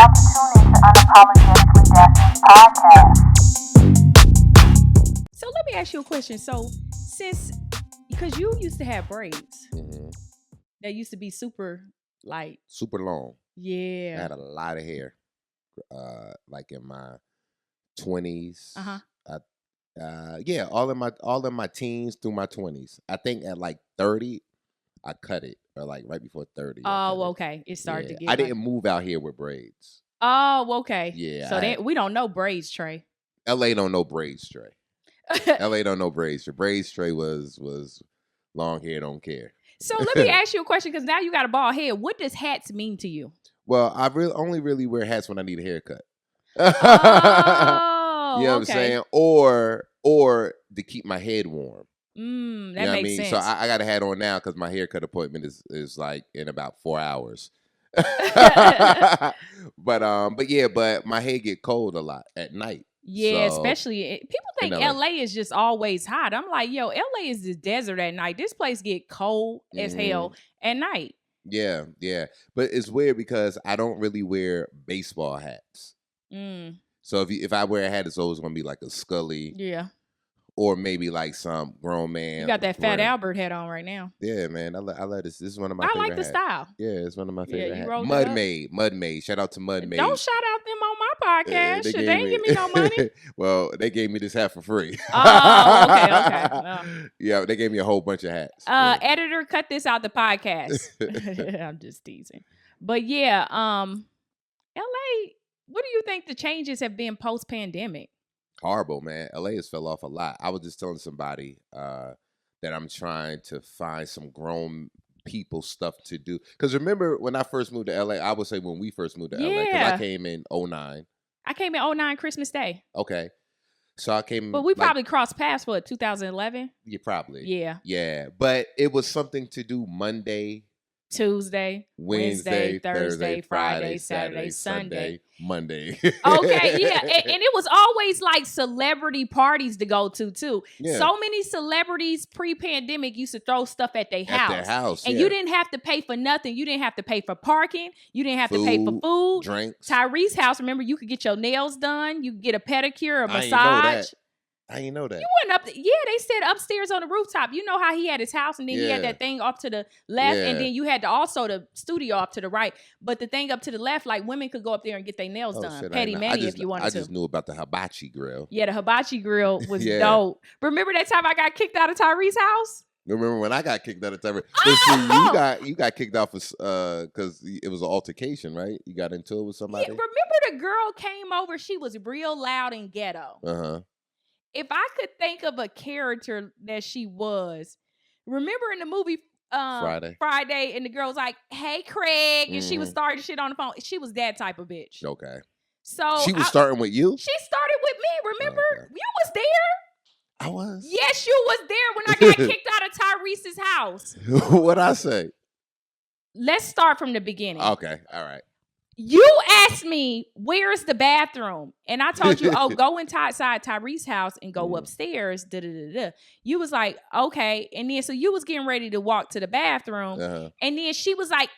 glad you tuned in to Unapologetically Daphnique podcast. So let me ask you a question. So because you used to have braids that used to be super light. Super long. Yeah. I had a lot of hair. Like in my 20s. Yeah, all in my teens through my 20s. I think at like 30, I cut it. Or like right before 30. Oh, okay. It started to get. I didn't move out here with braids. Oh, okay. Yeah. So we don't know braids, Trey. LA don't know braids, Trey. LA don't know braids. Braids, Trey was long hair, don't care. So let me ask you a question, because now you got a bald head. What does hats mean to you? Well, I only really wear hats when I need a haircut. Oh, you know what I'm saying? Or to keep my head warm. That makes sense. So I got a hat on now because my haircut appointment is like in about 4 hours. but my hair get cold a lot at night. Yeah, so, especially people think LA is just always hot. I'm like, yo, LA is the desert at night. This place get cold as hell at night. Yeah. But it's weird because I don't really wear baseball hats. So if I wear a hat, it's always gonna be like a Scully. Yeah. Or maybe like some grown man. You got that Fat Albert hat on right now. Yeah, man. I like this. This is one of my favorite I like the hats. style. Yeah, it's one of my favorite hats. Mud Made. Shout out to Mud Made. Don't shout out them on my podcast. They ain't give me no money. Well, they gave me this hat for free. Oh, okay. Yeah, they gave me a whole bunch of hats. Editor, cut this out the podcast. I'm just teasing. But yeah, LA, what do you think the changes have been post-pandemic? Horrible, man. LA has fell off a lot. I was just telling somebody that I'm trying to find some grown people stuff to do. Because remember when I first moved to LA, I would say when we first moved to LA, because I came in 09. I came in 09 Christmas Day. Okay. So I came. But we probably crossed paths for 2011. Yeah, probably. Yeah. Yeah. But it was something to do Monday, Tuesday, Wednesday, Thursday, Friday, Saturday, Sunday, Monday. Okay, yeah. And it was always like celebrity parties to go to, too. Yeah. So many celebrities pre-pandemic used to throw stuff at their house. At their house, and you didn't have to pay for nothing. You didn't have to pay for parking. You didn't have to pay for food. Drinks. Tyrese house, remember, you could get your nails done. You could get a pedicure, a massage. I didn't know that. You went up. Yeah, they said upstairs on the rooftop. You know how he had his house, and then he had that thing off to the left, and then you had the studio off to the right. But the thing up to the left, like women could go up there and get their nails done. Shit, Petty Manny, if you wanted to. I just knew about the hibachi grill. Yeah, the hibachi grill was dope. Remember that time I got kicked out of Tyrese's house? Remember when I got kicked out of Tyrese? Oh! You got kicked off because it was an altercation, right? You got into it with somebody. Yeah, remember the girl came over? She was real loud and ghetto. If I could think of a character that she was, remember in the movie Friday, and the girl was like, "Hey, Craig," and she was starting shit on the phone. She was that type of bitch. Okay. So she was starting with you? She started with me. Remember? Okay. You was there. I was. Yes, you was there when I got kicked out of Tyrese's house. What'd I say? Let's start from the beginning. Okay. All right. You asked me, where's the bathroom? And I told you, go inside Tyrese's house and go upstairs. Da-da-da-da. You was like, okay. And then, so you was getting ready to walk to the bathroom. And then she was like,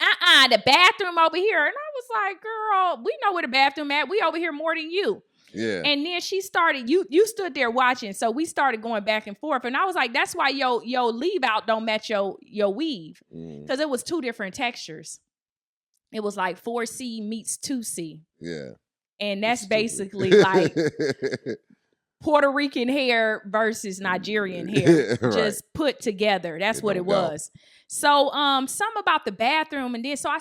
the bathroom over here. And I was like, girl, we know where the bathroom at. We over here more than you. Yeah. And then she started, you stood there watching. So we started going back and forth. And I was like, that's why your leave out don't match your weave. Because it was two different textures. It was like 4C meets 2C. Yeah. And that's basically like Puerto Rican hair versus Nigerian hair. Right. Just put together. That's what it was. So some about the bathroom, and then I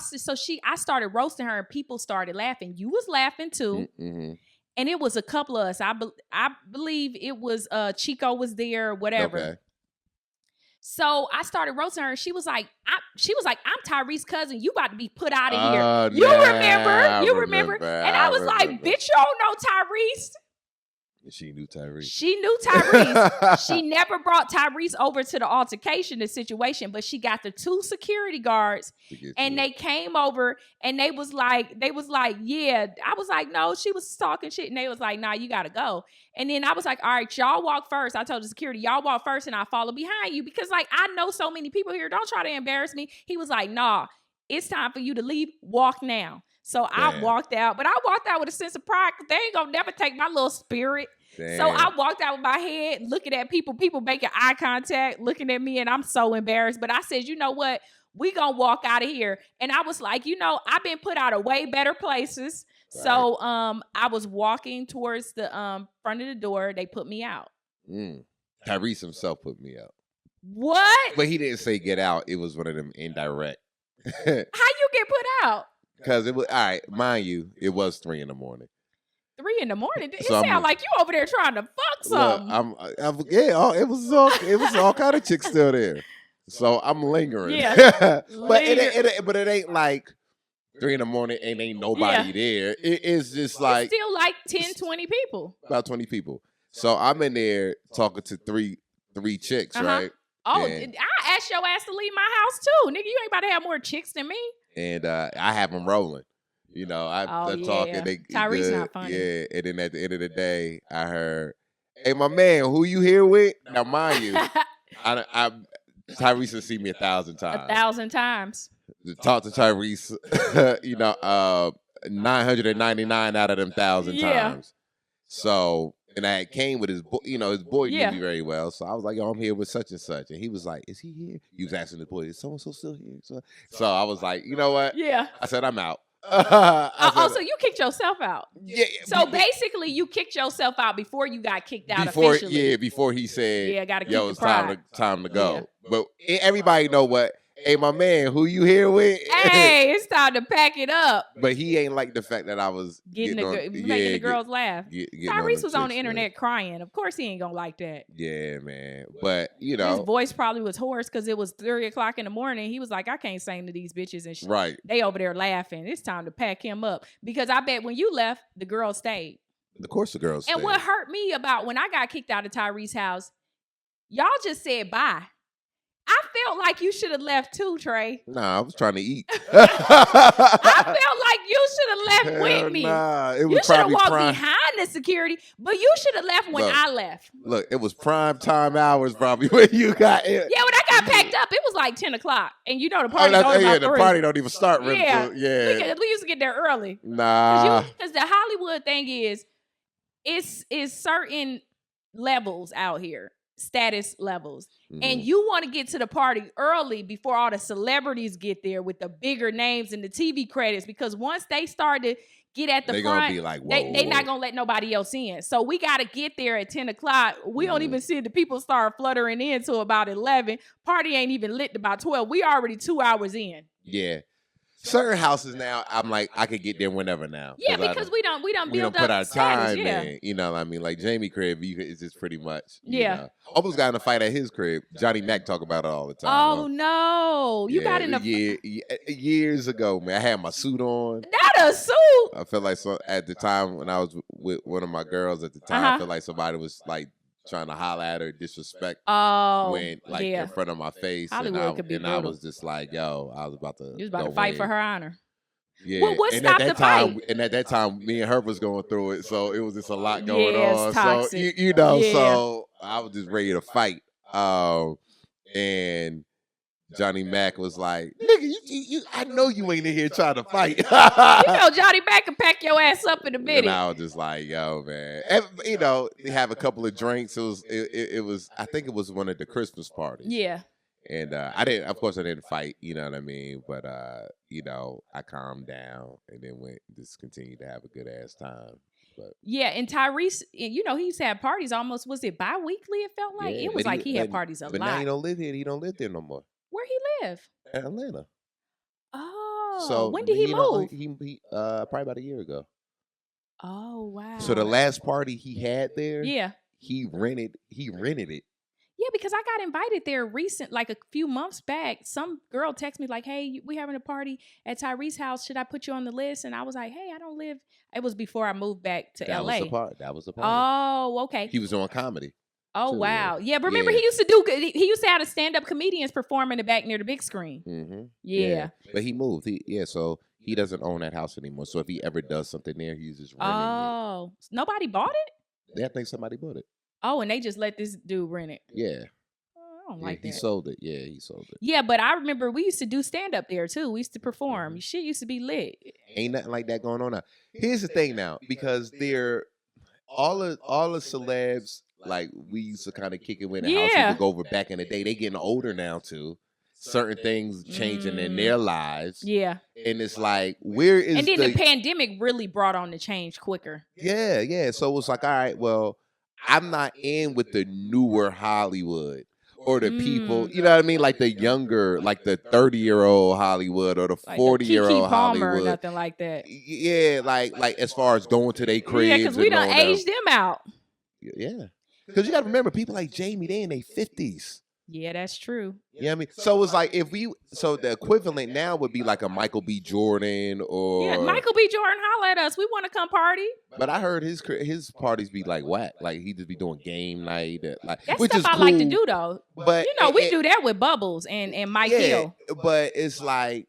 started roasting her and people started laughing. You was laughing too. And it was a couple of us. I believe it was Chico was there, whatever. Okay. So I started roasting her, and she was like, I'm Tyrese's cousin. You about to be put out of here. You remember? And I was like, bitch, you don't know Tyrese. She knew Tyrese. She never brought Tyrese over to the altercation, the situation, but she got the two security guards, and they came over, and they was like, yeah. I was like, no, she was talking shit, and they was like, nah, you gotta go. And then I was like, all right, y'all walk first. I told the security, y'all walk first, and I'll follow behind you, because like I know so many people here. Don't try to embarrass me. He was like, nah, it's time for you to leave. Walk now. So I Damn. walked out, but I walked out with a sense of pride because they ain't gonna never take my little spirit. Damn. So I walked out with my head looking at people making eye contact, looking at me, and I'm so embarrassed. But I said, you know what? We gonna walk out of here. And I was like, I've been put out of way better places. Right. So I was walking towards the front of the door. They put me out. Tyrese himself put me out. What? But he didn't say get out. It was one of them indirect. How you get put out? Because it was, all right, mind you, it was 3 a.m. 3 a.m? It So sound like you over there trying to fuck something. Look, it was all kind of chicks still there. So I'm lingering. Yeah. But it ain't like 3 a.m. and ain't nobody there. It's just like. It's still like 10, 20 people. About 20 people. So I'm in there talking to three chicks, right? Oh, and I asked your ass to leave my house too. Nigga, you ain't about to have more chicks than me. And I have them rolling. I'm talking. They Tyrese good. not funny. Yeah, and then at the end of the day, I heard, "Hey, my man, who you here with?" Now, mind you, Tyrese has seen me 1,000 times. 1,000 times. To talk to Tyrese, 999 out of them 1,000 times. So, and I came with his boy. His boy knew me very well. So I was like, "Yo, I'm here with such and such," and he was like, "Is he here?" He was asking the boy, "Is so and so still here?" So I was like, "You know what?" Yeah. I said, "I'm out." So you kicked yourself out. Yeah. So basically, you kicked yourself out before you got kicked out officially. Yeah, before he said, "Yeah, gotta keep yo, the it's pride." time to go. Yeah. But everybody know what? Hey, my man, who you here with? Hey, it's time to pack it up. But he ain't like the fact that I was making the girls laugh. Tyrese was on the internet man. Crying. Of course, he ain't gonna like that. Yeah, man. But his voice probably was hoarse because it was 3:00 in the morning. He was like, I can't sing to these bitches and shit. Right. They over there laughing. It's time to pack him up because I bet when you left, the girls stayed. Of course, the girls stayed. And what hurt me about when I got kicked out of Tyrese's house, y'all just said bye. I felt like you should have left too, Trey. Nah, I was trying to eat. I felt like you should have left with me. Nah, it was you should have walked prime. behind the security, but you should have left when I left. Look, it was prime time hours probably when you got in. Yeah, when I got packed up, it was like 10 o'clock. And the party the party don't even start. Yeah. We used to get there early. Nah. Because the Hollywood thing is certain levels out here. Status levels. And you want to get to the party early before all the celebrities get there with the bigger names and the TV credits, because once they start to get at the front, gonna be like, they not gonna let nobody else in. So we got to get there at 10 o'clock. We don't even see the people start fluttering in till about 11. Party ain't even lit about 12. We already 2 hours in. Yeah. Certain houses now, I'm like, I could get there whenever now. Yeah, because we don't build put up our status, time in. You know what I mean? Like Jamie crib, it's just pretty much. Yeah. Almost got in a fight at his crib. Johnny Mac talk about it all the time. Oh no, you got in a years ago, man. I had my suit on. Not a suit. I felt like at the time when I was with one of my girls at the time, I felt like somebody was like trying to holler at her, disrespect. In front of my face. Hollywood could be brutal. I was just like, yo, I was about to. You was about to fight for her honor. Yeah. Well, what stopped the fight? And at that time, me and her was going through it, so it was just a lot going on. Toxic. So so I was just ready to fight. And Johnny Mac was like, "Nigga, you I know you ain't in here trying to fight." Johnny Mac can pack your ass up in a minute. And I was just like, "Yo, man," and, they have a couple of drinks. It was I think it was one of the Christmas parties. Yeah. And I didn't fight, you know what I mean? But I calmed down and then just continued to have a good ass time. But yeah, and Tyrese, he used to have parties almost, was it bi-weekly? It felt like it was like he had parties a lot. But now he don't live here. He don't live there no more. Where he live? Atlanta. Oh, so when did he move? He probably about a year ago. Oh wow. So the last party he had there, he rented it. Yeah, because I got invited there like a few months back. Some girl texted me like, "Hey, we having a party at Tyrese's house. Should I put you on the list?" And I was like, "Hey, I don't live." It was before I moved back to LA. That was the party. Oh, okay. He was doing comedy. Oh too, wow. Yeah, but remember he used to have a stand-up comedians perform in the back near the big screen. Mm-hmm. Yeah. But he moved. So he doesn't own that house anymore. So if he ever does something there, he's just renting it. Oh. Nobody bought it? Yeah, I think somebody bought it. Oh, and they just let this dude rent it. Yeah. don't Yeah, like that. he sold it. Yeah, he sold it. Yeah, but I remember we used to do stand up there too. We used to perform. Shit used to be lit. Ain't nothing like that going on now. Here's the thing now, because they're all the celebs, like we used to kind of kick it with and house Yeah. would go over back in the day. They getting older now too. Certain things changing in their lives. Yeah. And it's like, where is And then the pandemic really brought on the change quicker. Yeah. So it's like, all right, well, I'm not in with the newer Hollywood or the people, you know what I mean? Like the younger, like the 30-year-old Hollywood or the Like 40-year-old Palmer Hollywood. or nothing like that. Yeah, like as far as going to their cribs. Yeah, because we done aged them out. Yeah. Because you got to remember, people like Jamie, they in their 50s. Yeah, that's true. You know what I mean? So it's like so the equivalent now would be like a Michael B. Jordan or... Yeah, Michael B. Jordan, holla at us. We want to come party. But I heard his parties be like whack. Like he just be doing game night. Like, That's which stuff is I cool, like to do though. But we do that with Bubbles and Mike Hill. But it's like,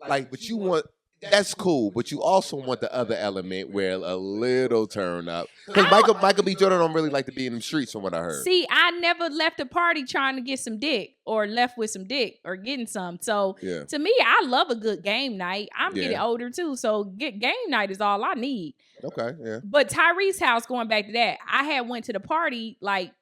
but you want... That's cool, but you also want the other element where a little turn up. Because Michael B. Jordan don't really like to be in the streets, from what I heard. See, I never left a party trying to get some dick or left with some dick or getting some. So to me, I love a good game night. I'm getting older too, so game night is all I need. Okay, yeah. But Tyrese house, going back to that, I had went to the party like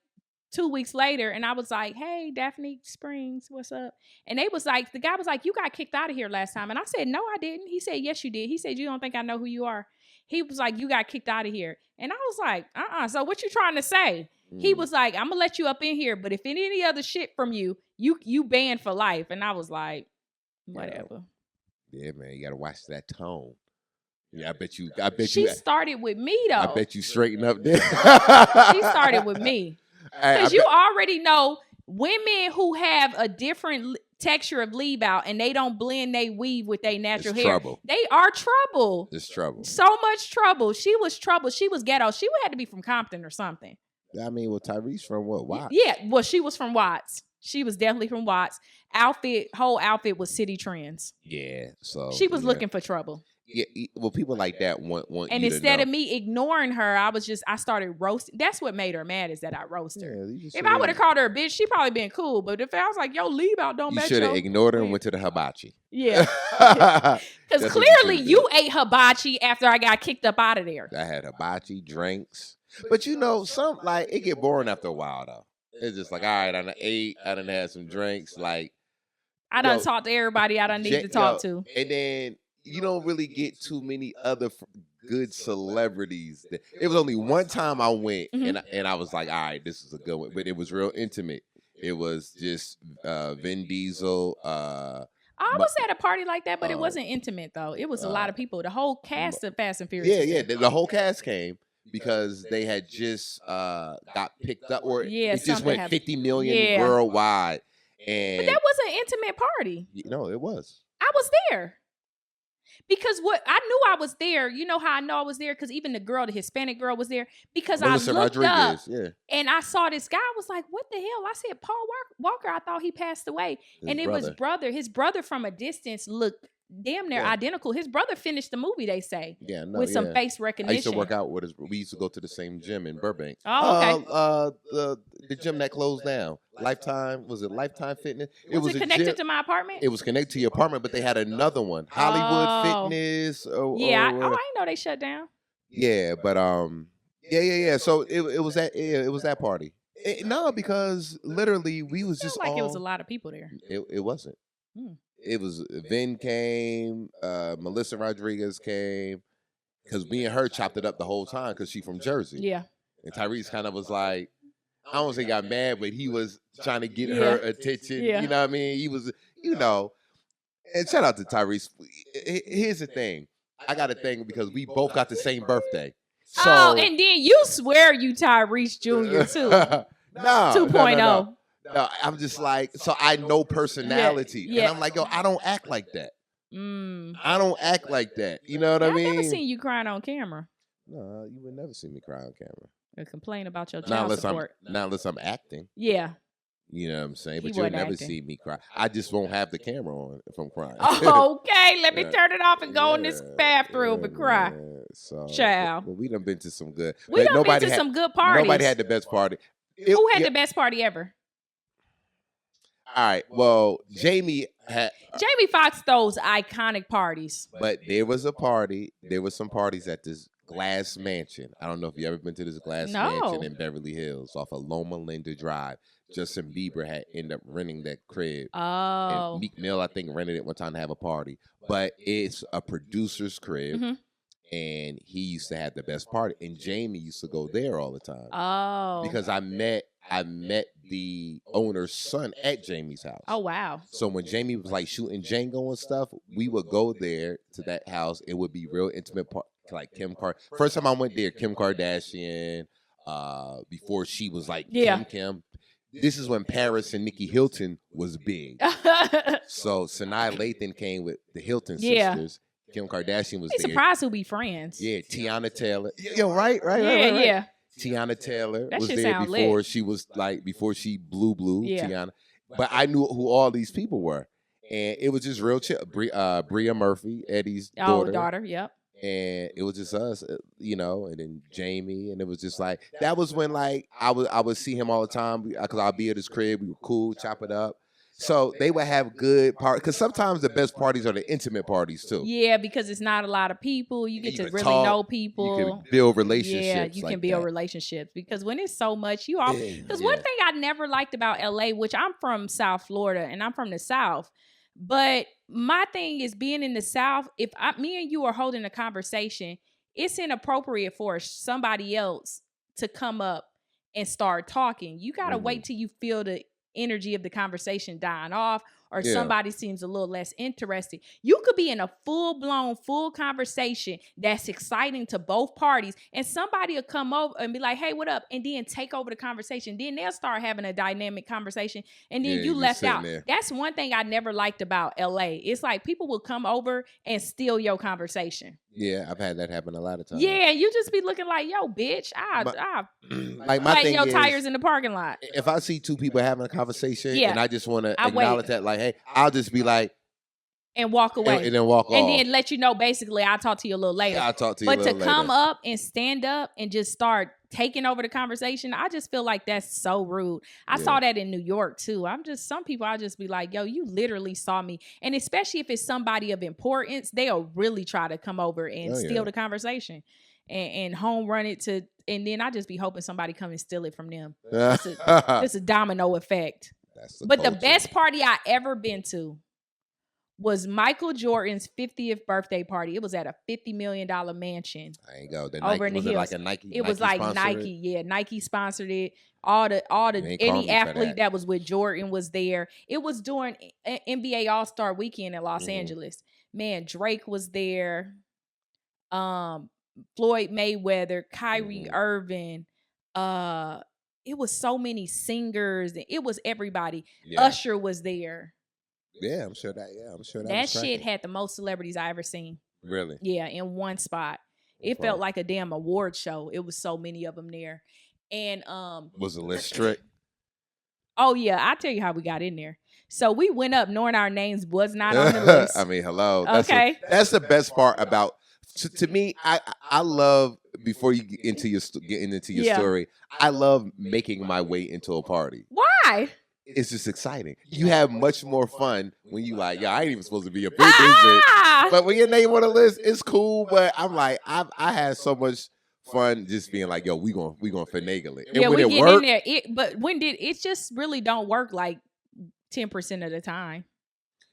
2 weeks later, and I was like, hey, Daphnique Springs, what's up? And they was like, the guy was like, you got kicked out of here last time. And I said, no, I didn't. He said, yes, you did. He said, you don't think I know who you are? He was like, you got kicked out of here. And I was like, so what you trying to say? He was like, I'm gonna let you up in here, but if any other shit from you banned for life. And I was like, whatever. Yeah, man, you gotta watch that tone. Yeah, I bet she you started with me though. I bet you straighten up there. She started with me. Because you already know women who have a different texture of leave out and they don't blend they weave with their natural hair. Trouble. They are trouble. It's trouble. So much trouble. She was trouble. She was ghetto. She would have to be from Compton or something. I mean, well, Tyrese from what? Watts? Yeah, well, she was from Watts. She was definitely from Watts. Whole outfit was City Trends. Yeah, so she was looking for trouble. Yeah, well, people like that want and you instead to know. of me ignoring her, I started roasting. That's what made her mad, is that I roast her. Yeah, if I would have called her a bitch, she probably been cool. But if I was like, yo, leave out, don't match. You should have ignored her and went to the hibachi. Yeah, because clearly you ate hibachi after I got kicked up out of there. I had hibachi, drinks, but you know, some like it get boring after a while though. It's just like, all right, I done ate, I done had some drinks, like I done talked to everybody I done need to talk to, and then. You don't really get too many other good celebrities. It was only one time I went, and I was like, all right, this is a good one. But it was real intimate. It was just Vin Diesel. I was at a party like that, but it wasn't intimate, though. It was a lot of people. The whole cast of Fast and Furious. Yeah. The whole cast came because they had just got picked up. Or it just went 50 million worldwide. But that was an intimate party. No, it was. I was there. Because I knew I was there. You know how I know I was there? Because even the Hispanic girl was there. Because Melissa I looked up and I saw this guy. I was like, what the hell? I said, Paul Walker. I thought he passed away. His brother from a distance looked damn near identical. His brother finished the movie, they say. With some face recognition. I used to work out with we used to go to the same gym in Burbank. Oh, okay. The gym that closed down. Lifetime, was it Lifetime Fitness? Was it connected to my apartment? It was connected to your apartment, but they had another one. Hollywood Fitness. I didn't know they shut down. Yeah, but yeah. So it was that party. No, because literally we was just it was a lot of people there. It wasn't. It was Vin came, Melissa Rodriguez came, because me and her chopped it up the whole time because she from Jersey. Yeah. And Tyrese kind of was like, I don't say he got mad, but he was trying to get her attention. Yeah. You know what I mean? He was, and shout out to Tyrese. Here's the thing. I got a thing because we both got the same birthday. So, and then you swear you Tyrese Jr. too. No. 2.0. No, I'm just like, so I know personality. Yeah. And I'm like, yo, I don't act like that. I don't act like that. You know what I mean? I've never seen you crying on camera. No, you would never see me cry on camera. Or complain about your child support. Not unless I'm acting. Yeah. You know what I'm saying? But you'll never see me cry. I just won't have the camera on if I'm crying. Okay, let me turn it off and go in this bathroom and cry. So, child. But we done been to some good. We done been to some good parties. Nobody had the best party. Who had the best party ever? All right. Well, Jamie had, Jamie Foxx throws iconic parties. but there was a party. There was some parties at this glass mansion. I don't know if you ever been to this glass No. mansion in Beverly Hills off of Loma Linda Drive. Justin Bieber had ended up renting that crib. Oh. And Meek Mill, I think, rented it one time to have a party. But it's a producer's crib. Mhm. And he used to have the best party. And Jamie used to go there all the time. Oh. Because I met the owner's son at Jamie's house. Oh, wow. So when Jamie was like shooting Django and stuff, we would go there to that house. It would be real intimate, like Kim Kardashian. First time I went there, Kim Kardashian, before she was like Kim. This is when Paris and Nikki Hilton was big. So Sanaa Lathan came with the Hilton sisters. Kim Kardashian was They there. surprised who'll be friends. Yeah, Tiana Taylor. Yo, right. Yeah. Tiana Tayller That was shit there sound before lit. she was like before she blew Yeah. Tiana. But I knew who all these people were, and it was just real chill. Bria Murphy, Eddie's daughter, Yep. and it was just us, and then Jamie, and it was just like that was when like I would see him all the time because I'd be at his crib. We were cool, chop it up. So they would have good parties because sometimes the best parties are the intimate parties too. Yeah, because it's not a lot of people. You get to really know people. You can build relationships. Yeah, you like can build that. relationships because when it's so much, you all. Because one Yeah. thing I never liked about LA, which I'm from South Florida and I'm from the South, but my thing is being in the South. If me and you are holding a conversation, it's inappropriate for somebody else to come up and start talking. You gotta wait till you feel the energy of the conversation dying off or somebody seems a little less interested. You could be in a full-blown, full conversation that's exciting to both parties and somebody will come over and be like, hey, what up? And then take over the conversation. Then they'll start having a dynamic conversation and then you left out. There. That's one thing I never liked about LA. It's like people will come over and steal your conversation. Yeah, I've had that happen a lot of times. Yeah, you just be looking like, yo, bitch, I like my thing your is, tires in the parking lot. If I see two people having a conversation and I just want to I acknowledge that, like, hey, I'll just be like, and walk away. And then walk off. And then let you know, basically, I'll talk to you a little later. Yeah, I'll talk to you a little later. But to come later. up and stand up and just start taking over the conversation, I just feel like that's so rude. I saw that in New York, too. Some people, I'll just be like, yo, you literally saw me. And especially if it's somebody of importance, they'll really try to come over and steal the conversation and home run it to, and then I just be hoping somebody come and steal it from them. It's a domino effect. But the best party I ever been to was Michael Jordan's 50th birthday party. It was at a $50 million mansion. I ain't go. Over in the hills. Like a Nike? It was like Nike. Yeah, Nike sponsored it. Any athlete that was with Jordan was there. It was during NBA All-Star weekend in Los Angeles. Man, Drake was there. Floyd Mayweather, Kyrie Irving. It was so many singers. It was everybody. Usher was there. Yeah, I'm sure that. That shit had the most celebrities I ever seen. Really? Yeah, in one spot. It felt like a damn award show. It was so many of them there. And was the list strict? Oh yeah, I'll tell you how we got in there. So we went up knowing our names was not on the list. I mean, hello. That's the best part about. To me, I love before you get into your story. I love making my way into a party. Why? It's just exciting. You have much more fun when you like, I ain't even supposed to be a big bitch. But when your name on the list, it's cool. But I'm like, I had so much fun just being like, yo, we gonna finagle it. And when we it get worked, in there. But when it just really don't work like 10% of the time.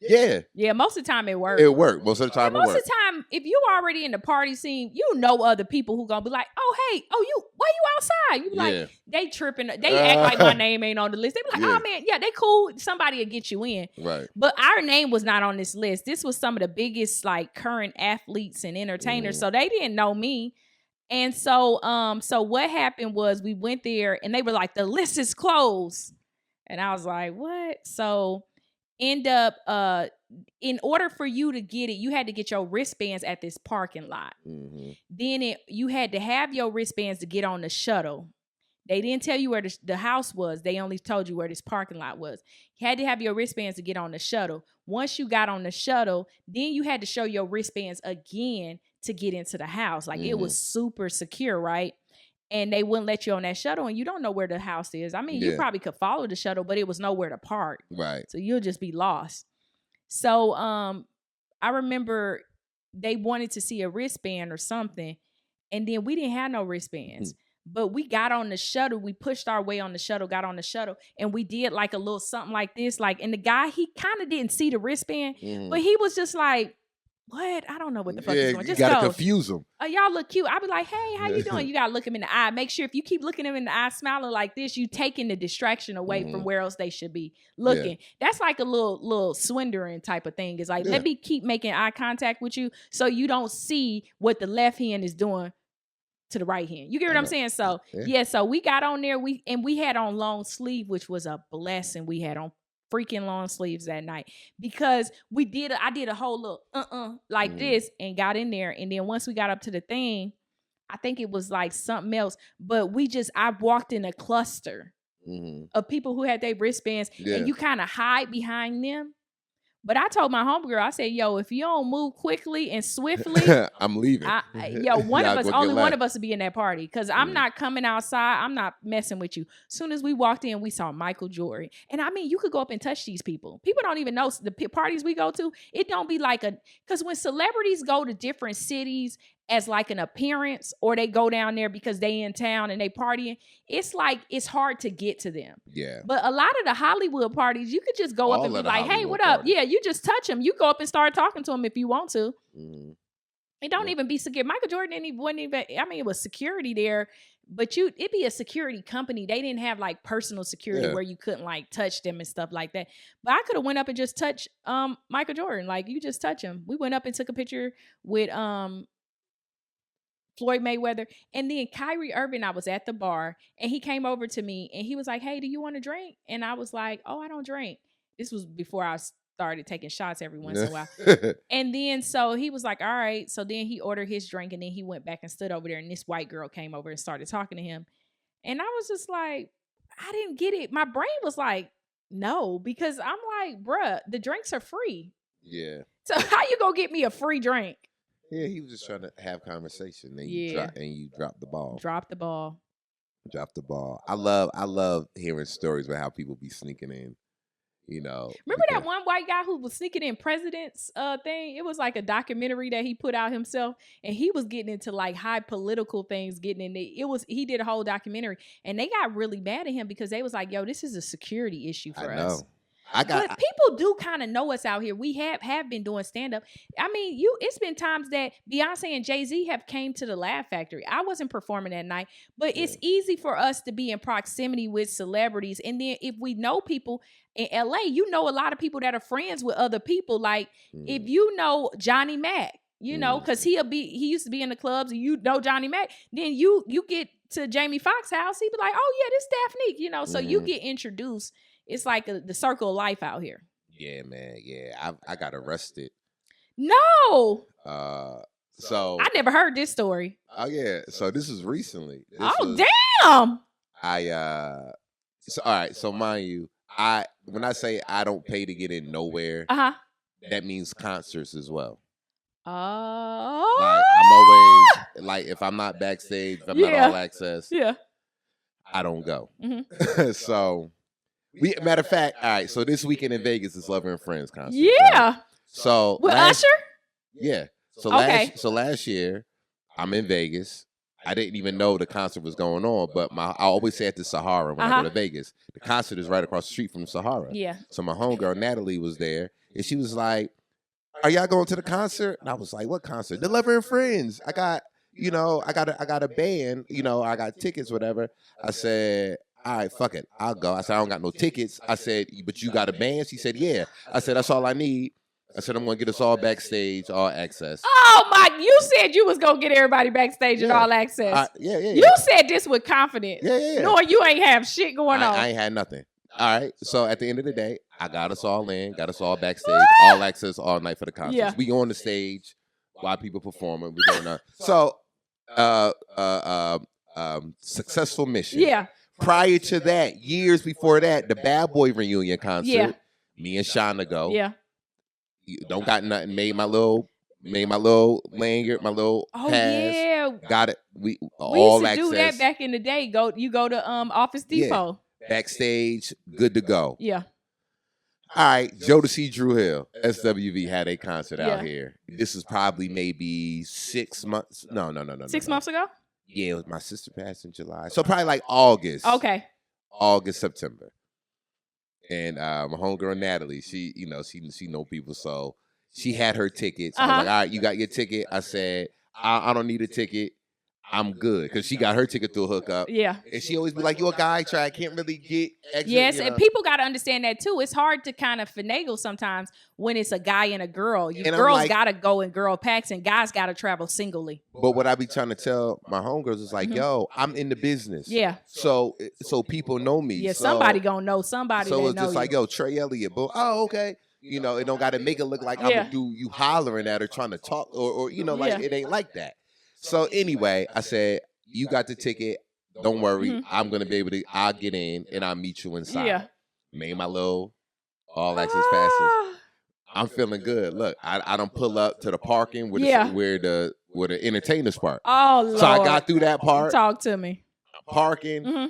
Yeah, most of the time it works. It worked. Most of the time most of the time, if you already in the party scene, you know other people who gonna be like, oh, hey, why you outside? You be like, they tripping. They act like my name ain't on the list. They be like, oh, man, yeah, they cool. Somebody will get you in. Right. But our name was not on this list. This was some of the biggest, like, current athletes and entertainers. So they didn't know me. And so what happened was we went there and they were like, the list is closed. And I was like, what? So end up in order for you to get it, you had to get your wristbands at this parking lot. Then you had to have your wristbands to get on the shuttle. They didn't tell you where the house was. They only told you where this parking lot was. You had to have your wristbands to get on the shuttle. Once you got on the shuttle, then you had to show your wristbands again to get into the house. Like it was super secure, right? and they wouldn't let you on that shuttle, and you don't know where the house is. I mean, you probably could follow the shuttle, but it was nowhere to park. Right. So you'll just be lost. So I remember they wanted to see a wristband or something, and then we didn't have no wristbands. But we got on the shuttle. We pushed our way on the shuttle, got on the shuttle, and we did like a little something like this. Like, and the guy, he kind of didn't see the wristband, but he was just like, what? I don't know what the fuck is going on. Just you gotta go. confuse them. Oh, y'all look cute. I'll be like, hey, how you doing? You gotta look him in the eye. Make sure if you keep looking him in the eye, smiling like this, you taking the distraction away from where else they should be looking. That's like a little swindling type of thing. It's like, let me keep making eye contact with you so you don't see what the left hand is doing to the right hand. You get what I'm saying? So so we got on there. We had on long sleeve, which was a blessing. We had on freaking long sleeves that night because I did a whole little like this and got in there. And then once we got up to the thing, I think it was like something else, but I walked in a cluster of people who had their wristbands and you kind of hide behind them. But I told my homegirl, I said, yo, if you don't move quickly and swiftly, I'm leaving. One of us will be in that party because I'm not coming outside. I'm not messing with you. As soon as we walked in, we saw Michael Jordan. And I mean, you could go up and touch these people. People don't even know the parties we go to. It don't be like because when celebrities go to different cities as like an appearance or they go down there because they in town and they partying, it's like it's hard to get to them. Yeah. But a lot of the Hollywood parties, you could just go up and be like, hey, what up? Yeah, you just touch them. You go up and start talking to them if you want to. It don't even be secure. Michael Jordan wasn't even, I mean, it was security there, but it'd be a security company. They didn't have like personal security where you couldn't like touch them and stuff like that. But I could have went up and just touched Michael Jordan. Like, you just touch him. We went up and took a picture with Floyd Mayweather, and then Kyrie Irving. I was at the bar and he came over to me and he was like, hey, do you want a drink? And I was like, oh, I don't drink. This was before I started taking shots every once in a while. And then so he was like, all right. So then he ordered his drink and then he went back and stood over there and this white girl came over and started talking to him. And I was just like, I didn't get it. My brain was like, no, because I'm like, bruh, the drinks are free. Yeah. So how you gonna get me a free drink? Yeah, he was just trying to have conversation. And you dropped the ball. Drop the ball. I love hearing stories about how people be sneaking in. You know, remember that one white guy who was sneaking in president's thing? It was like a documentary that he put out himself, and he was getting into like high political things, getting in it. He did a whole documentary, and they got really mad at him because they was like, "Yo, this is a security issue for us." But people do kind of know us out here. We have been doing stand up. I mean, it's been times that Beyonce and Jay-Z have came to the Laugh Factory. I wasn't performing that night, but it's easy for us to be in proximity with celebrities. And then if we know people in LA, you know a lot of people that are friends with other people. Like if you know Johnny Mac, you know, because he used to be in the clubs, and you know Johnny Mac, then you get to Jamie Foxx's house, he'd be like, oh yeah, this Daphnique, you know. So you get introduced. It's like the circle of life out here. Yeah, man. Yeah, I got arrested. No. So I never heard this story. Oh yeah. So this was recently. Damn. So all right. So mind you, when I say I don't pay to get in nowhere, that means concerts as well. Oh. Like I'm always like if I'm not backstage, if I'm not all access, I don't go. So. Matter of fact, all right. So this weekend in Vegas is Lover and Friends concert. Yeah. Right? So with Usher. Yeah. So last year, I'm in Vegas. I didn't even know the concert was going on, but I always say at the Sahara when I go to Vegas. The concert is right across the street from the Sahara. Yeah. So my homegirl Natalie was there, and she was like, "Are y'all going to the concert?" And I was like, "What concert?" The Lover and Friends. I got a band. You know, I got tickets, whatever. I said, all right, fuck it. I'll go. I said, I don't got no tickets. I said, but you got a band? She said, yeah. I said, that's all I need. I said, I'm going to get us all backstage, all access. Oh, my. You said you was going to get everybody backstage and all access. Yeah. You said this with confidence. Yeah. Knowing you ain't have shit going on. I ain't had nothing. All right. So at the end of the day, I got us all in, got us all backstage, all access all night for the concerts. Yeah. We on the stage while people performing. We going on. So, successful mission. Yeah. Prior to that, years before that, the Bad Boy reunion concert, me and Shauna go. Yeah. Don't got nothing, made my little made my little lanyard, my little Oh pass. yeah, Got it. We we all used to do that access. back in the day. You go to Office Depot. Backstage, good to go. Yeah. All right, Jodeci Drew Hill, SWV had a concert out Yeah. here. This is probably maybe 6 months. No. 6 months ago. Yeah, it was my sister passed in July, so probably like August. Okay. August, September. And my homegirl Natalie, she know people, so she had her tickets. I was like, all right, you got your ticket. I said, I don't need a ticket. I'm good, because she got her ticket through a hookup. Yeah. And she always be like, you a guy, Trey, I can't really get extra. Yes, you know? and people got to understand that too. It's hard to kind of finagle sometimes when it's a guy and a girl. And I'm girls like- got to go in girl packs, and guys got to travel singly. But what I be trying to tell my homegirls is like, yo, I'm in the business. Yeah. So people know me. Yeah, So- somebody gonna know somebody. So that it's know just like, you. yo, Trey Elliott, but oh, okay. You know, it don't got to make it look like I'm Yeah. gonna do you hollering at her trying to talk, or like Yeah. it ain't like that. So anyway, I said, you got the ticket. Don't worry, Mhm. I'm gonna be able to. I'll get in and I'll meet you inside. Yeah. Made my little all access passes. Ah. I'm feeling good. Look, I don't pull up to the parking where Yeah. where the entertainers park. Oh Lord. So I got through that part. Talk to me. Parking. hmm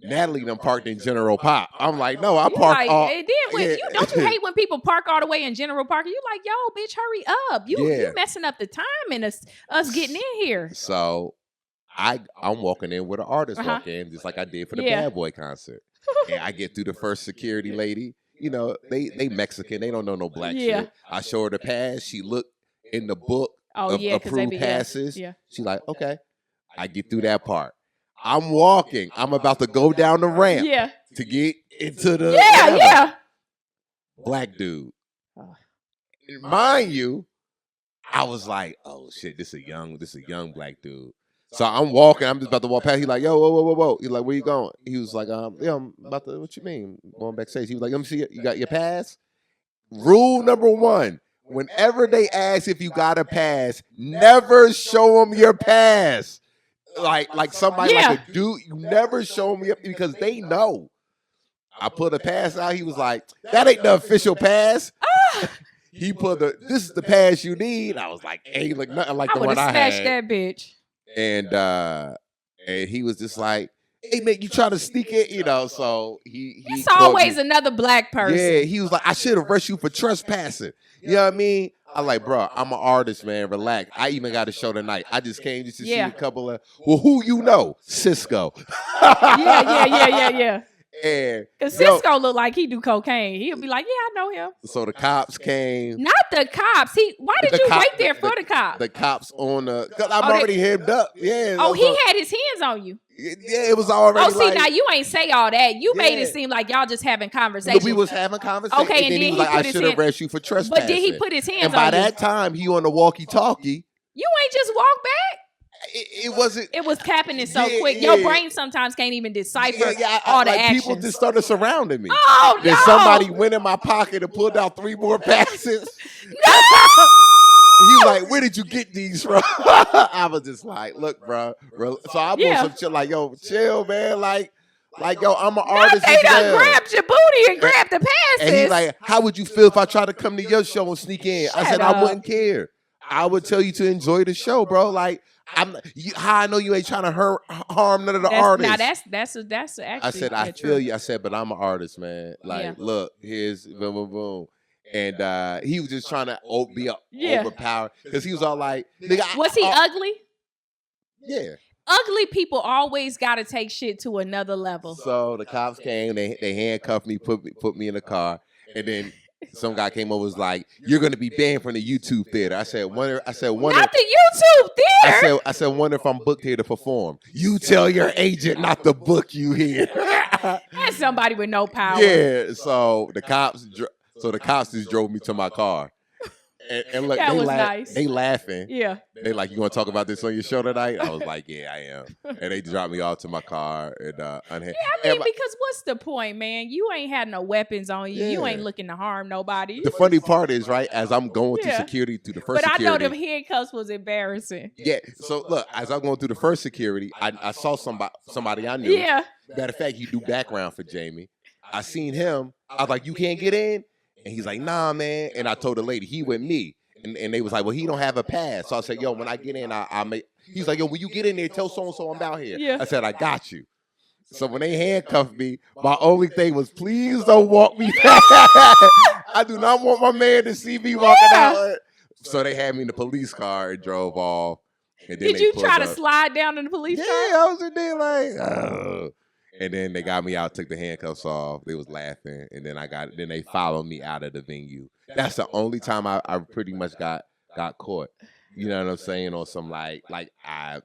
Natalie done parked in General Pop. I'm like, no, I You parked like, all. and then when yeah. you don't you hate when people park all the way in General Parking? You like, yo, bitch, hurry up. You Yeah. messing up the time and us getting in here. So I'm walking in where the artist Uh-huh. walk in, just like I did for the Yeah. Bad Boy concert. And I get through the first security lady. You know, they Mexican. They don't know no black Yeah. shit. I show her the pass. She looked in the book Oh of yeah, because they approved be passes. Yeah. She like, okay. I get through that part. I'm walking. I'm about to go down the ramp Yeah. to get into the Yeah. whatever. Yeah. Black dude. Oh. And mind you, I was like, oh shit, this a young black dude. So I'm walking, I'm just about to walk past. He like, yo, whoa. He like, where you going? He was like, yeah, I'm about to, what you mean? Going backstage. He was like, let me see it. You got your pass? Rule number 1, whenever they ask if you got a pass, never show them your pass. Like somebody Yeah. like a dude, you never show them your, because they know. I put a pass out. He was like, that ain't the official pass. He put this is the pass you need. I was like, hey, look, nothing like I the would one have I snatched had. that bitch. And he was just like, hey, man, you trying to sneak it? You know, so he It's called always me. another black person. Yeah, he was like, I should have arrested you for trespassing. You know what I mean? I'm like, bro, I'm an artist, man. Relax. I even got a show tonight. I just came just to see Yeah. a couple of, well, who you know? Cisco. Yeah. And Because yo, Cisco look like he do cocaine. He'll be like, yeah, I know him. so the cops came. Not the cops. Why did The you cop- wait there for the cops? The cops on the, cause I'm Oh, they- already hemmed up. Yeah. Oh, so- he had his hands on you. Yeah, it was already. Oh, see, like, now you ain't say all that. You made it Yeah. seem like y'all just having no, conversations. we was having conversation. Okay, and then he then was he like, put I his should hand- arrest you for trespassing. But did he put his hands And by on that you? time, he on the walkie-talkie. You ain't just walk back. It wasn't. It was happening so Yeah, quick. Your yeah. brain sometimes can't even decipher I- all the like, actions. people just started surrounding me. Oh, Then no. somebody went in my pocket and pulled out 3 more passes. No! He was like, where did you get these from? I was just like, look, bro. So I'm Yeah. on some shit like, yo, chill, man. Like, yo, I'm an Now artist they as done well. grabbed your booty and grabbed the passes. And he's like, how would you feel if I tried to come to your show and sneak in? I Shut said, up. I wouldn't care. I would tell you to enjoy the show, bro. Like, how I know you ain't trying to harm none of the artists. Now that's actually. I said, I true. feel you. I said, but I'm an artist, man. Like, Yeah. look, here's boom, boom, boom. And he was just trying to be Yeah. overpowered because he was all like, nigga, Was he ugly? Yeah. Ugly people always got to take shit to another level. So the cops came, they handcuffed me, put me in the car, and then some guy came over, was like, "You're gonna be banned from the YouTube theater." I said, "Wonder." Not the YouTube theater. I said, "Wonder if I'm booked here to perform." You tell your agent not to book you here. That's somebody with no power. Yeah. So the cops just drove me to my car. And look, That they was nice. They laughing. Yeah. They like, you want to talk about this on your show tonight? I was like, yeah, I am. And they dropped me off to my car and unhand. I mean, because what's the point, man? You ain't had no weapons on you. You Yeah. ain't looking to harm nobody. The funny part is, right, as I'm going through Yeah. security through the first But I know security. them handcuffs was embarrassing. Yeah. So look, as I'm going through the first security, I saw somebody I knew. Yeah. Matter of fact, he do background for Jamie. I seen him. I was like, you can't get in? And he's like, nah, man. And I told the lady, he with me. And they was like, well, he don't have a pass. So I said, yo, when I get in, I'll make. He's like, yo, when you get in there, tell so and so I'm out here. Yeah. I said, I got you. So when they handcuffed me, my only thing was, please don't walk me back. I do not want my man to see me walking out. So they had me in the police car and drove off. And then Did you try to slide down in the police car? Yeah, I was in there like, oh. And then they got me out, took the handcuffs off. They was laughing, and then then they followed me out of the venue. That's the only time I pretty much got caught. You know what I'm saying? Or some like I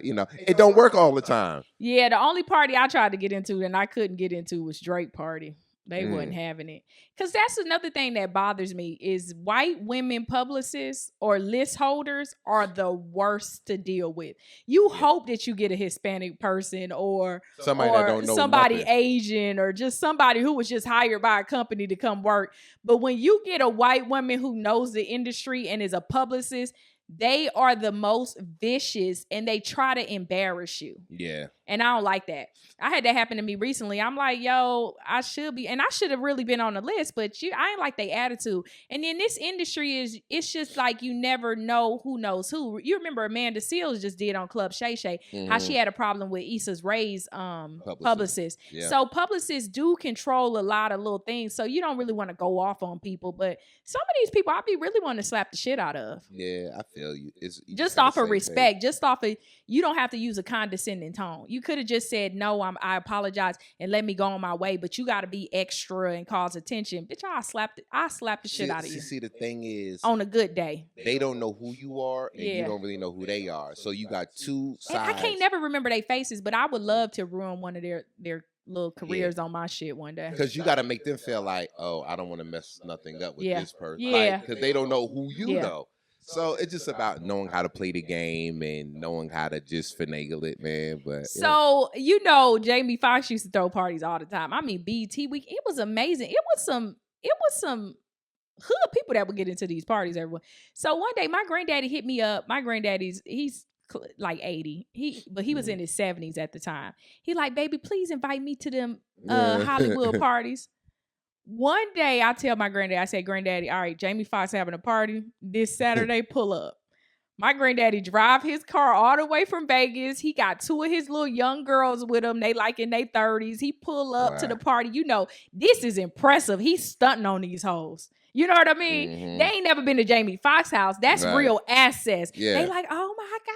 it don't work all the time. Yeah, the only party I tried to get into and I couldn't get into was Drake party. They wasn't having it. Because that's another thing that bothers me is white women publicists or list holders are the worst to deal with. You hope that you get a Hispanic person or somebody that don't know somebody nothing. Asian or just somebody who was just hired by a company to come work. But when you get a white woman who knows the industry and is a publicist, they are the most vicious and they try to embarrass you. Yeah. And I don't like that. I had that happen to me recently. I'm like, yo, I should have really been on the list, but I ain't like their attitude. And then this industry it's just like you never know who knows who. You remember Amanda Seales just did on Club Shay Shay, how she had a problem with Issa's Ray's publicist. Yeah. So publicists do control a lot of little things. So you don't really want to go off on people, but some of these people I be really wanting to slap the shit out of. Yeah, I feel you. It's just off of respect, just off of, you don't have to use a condescending tone. You could have just said, no, I apologize and let me go on my way, but you got to be extra and cause attention. Bitch, I slap the shit out of you. See, the thing is, on a good day, they don't know who you are and you don't really know who they are. So you got two sides. And I can't never remember their faces, but I would love to ruin one of their little careers on my shit one day. Because you got to make them feel like, oh, I don't want to mess nothing up with this person. Yeah. Because they don't know who you know. So it's just about knowing how to play the game and knowing how to just finagle it, man. But so Jamie Foxx used to throw parties all the time. I mean, BET Week, it was amazing. It was some hood people that would get into these parties. Everyone. So one day, my granddaddy hit me up. My he's like 80. But he was in his 70s at the time. He like, baby, please invite me to them Hollywood parties. One day I tell my granddaddy, I said, Granddaddy, all right, Jamie Foxx having a party this Saturday, pull up. My granddaddy drive his car all the way from Vegas. He got two of his little young girls with him. They like in their 30s. He pull up to the party. This is impressive. He's stunting on these hoes. You know what I mean? Mm-hmm. They ain't never been to Jamie Foxx's house. That's real access. Yeah. They like, oh my God.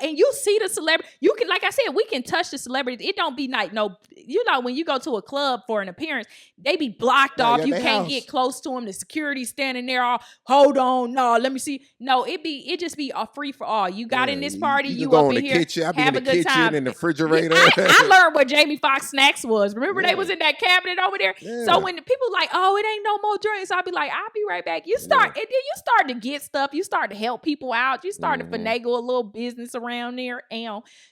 And you see the celebrity. You can, like I said, we can touch the celebrities. It don't be like when you go to a club for an appearance, they be blocked off. You can't get close to them. The security standing there all, hold on, no, let me see. No, it just be a free for all. You got in this party, you up in here, kitchen. I be have in the a good kitchen time. In the refrigerator. I learned what Jamie Foxx snacks was. Remember they was in that cabinet over there. Yeah. So when the people like, oh, it ain't no more drinks, I'll be like, I'll be right back. You start, and then you start to get stuff. You start to help people out. You start to finagle a little business around there.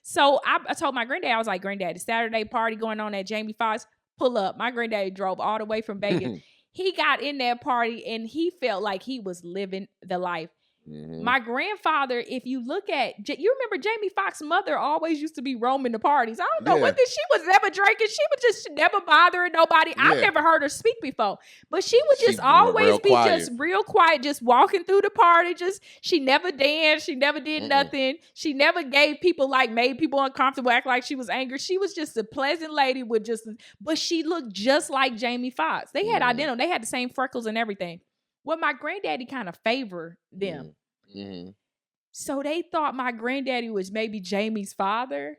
So I told my granddad, I was like, Granddad, the Saturday party going on at Jamie Foxx, pull up. My granddaddy drove all the way from Vegas. He got in that party and he felt like he was living the life. Mm-hmm. My grandfather, if you look at, you remember Jamie Foxx's mother always used to be roaming the parties. I don't know whether she was never drinking. She was just never bothering nobody. Yeah. I've never heard her speak before, but she would just always be just real quiet, just walking through the party. She never danced. She never did nothing. She never made people uncomfortable, act like she was angry. She was just a pleasant lady but she looked just like Jamie Foxx. They had identical. They had the same freckles and everything. Well, my granddaddy kind of favored them. Mm-hmm. So they thought my granddaddy was maybe Jamie's father.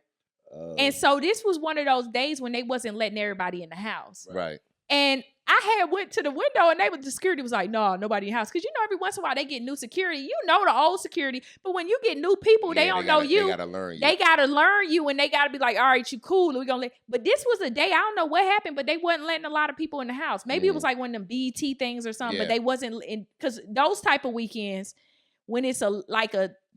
And so this was one of those days when they wasn't letting everybody in the house. Right. And I went to the window and the security was like, no, nobody in the house. Because every once in a while they get new security. The old security. But when you get new people, they don't know you. They got to learn you. They got to learn you and they got to be like, all right, you cool. We're gonna But this was a day, I don't know what happened, but they wasn't letting a lot of people in the house. Maybe it was like one of them BET things or something, but they wasn't in, because those type of weekends, when it's a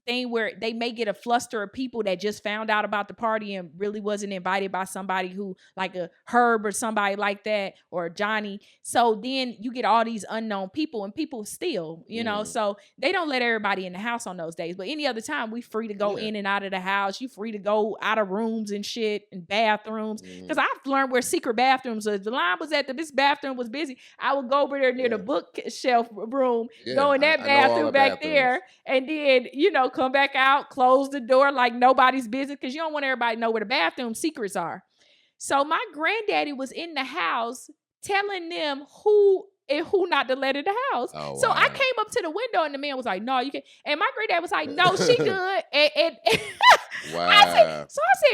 thing where they may get a fluster of people that just found out about the party and really wasn't invited by somebody who, like a Herb or somebody like that, or Johnny. So then you get all these unknown people, and people steal, you know. So they don't let everybody in the house on those days. But any other time, we free to go in and out of the house. You free to go out of rooms and shit and bathrooms. Because I've learned where secret bathrooms are. The line was at this bathroom was busy. I would go over there near the bookshelf room, go in that bathroom back there, and then, you know, come back out, close the door like nobody's busy, because you don't want everybody to know where the bathroom secrets are. So my granddaddy was in the house telling them who not to let in the house. Oh, so I came up to the window and the man was like, "No, you can't." And my granddad was like, "No, she good." And wow. I said,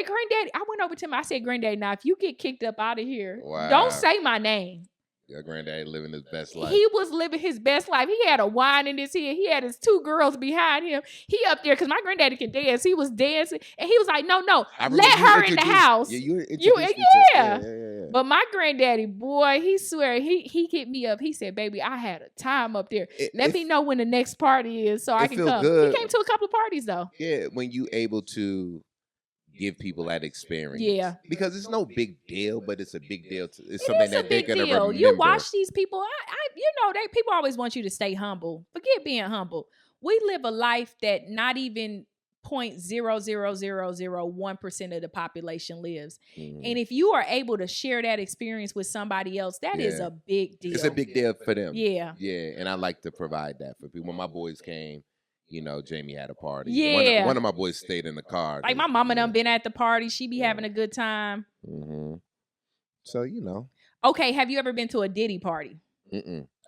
"Granddaddy," I went over to him. I said, "Granddaddy, now if you get kicked up out of here, don't say my name." Your granddaddy living his best life. He was living his best life. He had a wine in his head. He had his 2 girls behind him. He up there, because my granddaddy can dance. He was dancing. And he was like, no, let her in the house. Yeah. But my granddaddy, boy, he swear, he hit me up. He said, "Baby, I had a time up there. Let me know when the next party is so I can come." Good. He came to a couple of parties, though. Yeah, when you able to give people that experience. Yeah. Because it's no big deal, but it's a big deal. It's something that they're going to remember. You watch these people, people always want you to stay humble. Forget being humble. We live a life that not even 0.00001% of the population lives. And if you are able to share that experience with somebody else, that is a big deal. It's a big deal for them. Yeah. Yeah, and I like to provide that for people. When my boys came, you know, Jamie had a party. Yeah. One of my boys stayed in the car. Like my mama done been at the party. She be having a good time. So, you know. Okay, have you ever been to a Diddy party?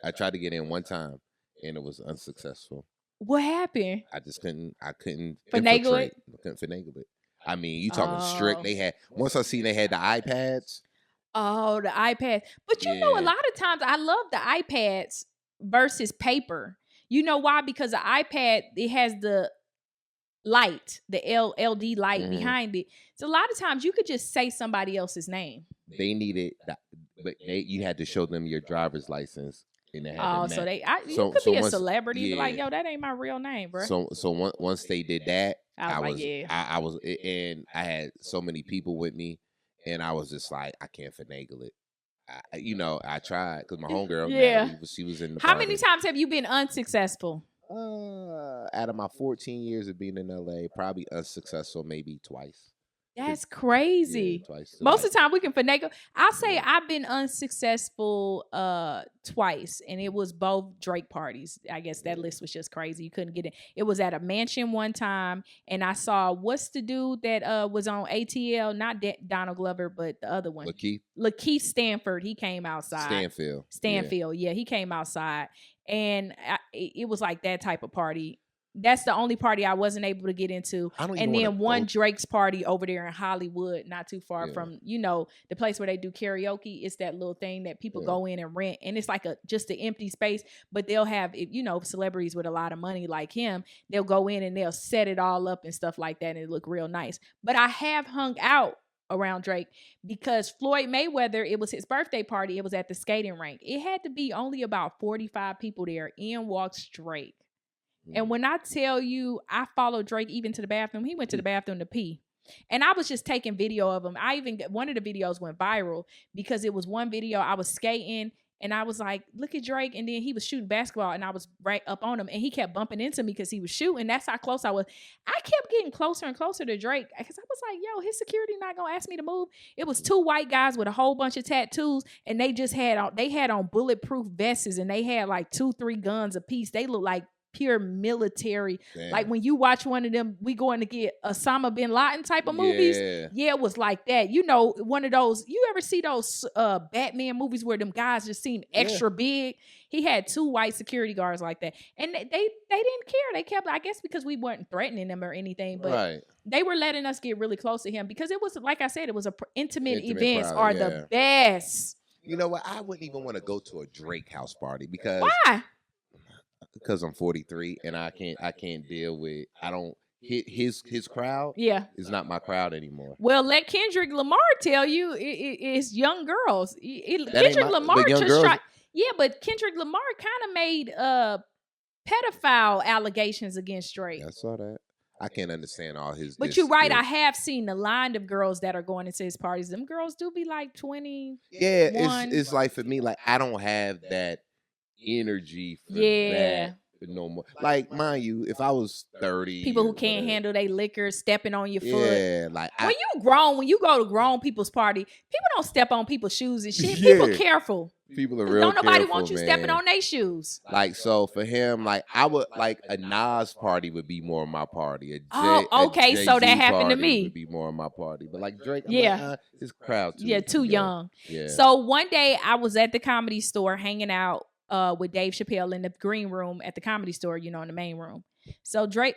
I tried to get in one time, and it was unsuccessful. What happened? I couldn't finagle it? I couldn't finagle it. I mean, you talking strict. They had, once I seen they had the iPads. Oh, the iPads. But you know, a lot of times I love the iPads versus paper. You know why? Because the iPad, it has the light, the LED light behind it. So a lot of times you could just say somebody else's name. They needed that, but you had to show them your driver's license. And they had so you could be a celebrity, like, yo, that ain't my real name, bro. So once they did that, I was and I had so many people with me, and I was just like, I can't finagle it. I tried, because my homegirl, she was in the How party. many times have you been unsuccessful? Out of my 14 years of being in LA, probably unsuccessful maybe twice. That's crazy. Yeah, twice. Most of the time we can finagle. I'll say I've been unsuccessful twice, and it was both Drake parties. I guess that list was just crazy. You couldn't get it. It was at a mansion one time, and I saw, what's the dude that was on ATL? Not Donald Glover, but the other one. Lakeith Stanfield. He came outside. Stanfield. Yeah, he came outside, and it was like that type of party. That's the only party I wasn't able to get into. And then one Drake's party over there in Hollywood, not too far from, the place where they do karaoke. It's that little thing that people go in and rent. And it's like just an empty space, but they'll have, celebrities with a lot of money like him, they'll go in and they'll set it all up and stuff like that, and it look real nice. But I have hung out around Drake because Floyd Mayweather, it was his birthday party. It was at the skating rink. It had to be only about 45 people there. In walks Drake. And when I tell you, I followed Drake even to the bathroom. He went to the bathroom to pee. And I was just taking video of him. One of the videos went viral because it was one video I was skating and I was like, look at Drake. And then he was shooting basketball and I was right up on him and he kept bumping into me because he was shooting. That's how close I was. I kept getting closer and closer to Drake because I was like, yo, his security not going to ask me to move. It was 2 white guys with a whole bunch of tattoos and they had on bulletproof vests and they had like 2-3 guns apiece. They looked like pure military. Damn. Like when you watch one of them, we going to get Osama bin Laden type of movies. Yeah, it was like that. One of those, you ever see those Batman movies where them guys just seem extra big? He had 2 white security guards like that. And they didn't care. They kept, I guess because we weren't threatening them or anything, but they were letting us get really close to him because it was, like I said, it was intimate events are the best. You know what? I wouldn't even want to go to a Drake house party because... Why? Because I'm 43 and I can't deal with, I don't hit his crowd. Yeah, is not my crowd anymore. Well, let Kendrick Lamar tell you it's young girls. Kendrick Lamar just tried. Yeah, but Kendrick Lamar kind of made pedophile allegations against Drake. I saw that. I can't understand all his. But you're right. I have seen the line of girls that are going into his parties. Them girls do be like 20. Yeah, it's like for me, like I don't have that energy for that no more. Like, mind you, if I was 30, people who can't handle their liquor stepping on your foot. Yeah, like when you go to grown people's party, people don't step on people's shoes and shit. People careful. People are real Don't nobody careful, want you man. stepping on their shoes. Like, so for him, like I would like a Nas party would be more of my party. Okay, so that happened to me. Would be more of my party, but like Drake, I'm like, his crowd too young. Yeah. So one day I was at the Comedy Store hanging out with Dave Chappelle in the green room at the Comedy Store, in the main room. So Dave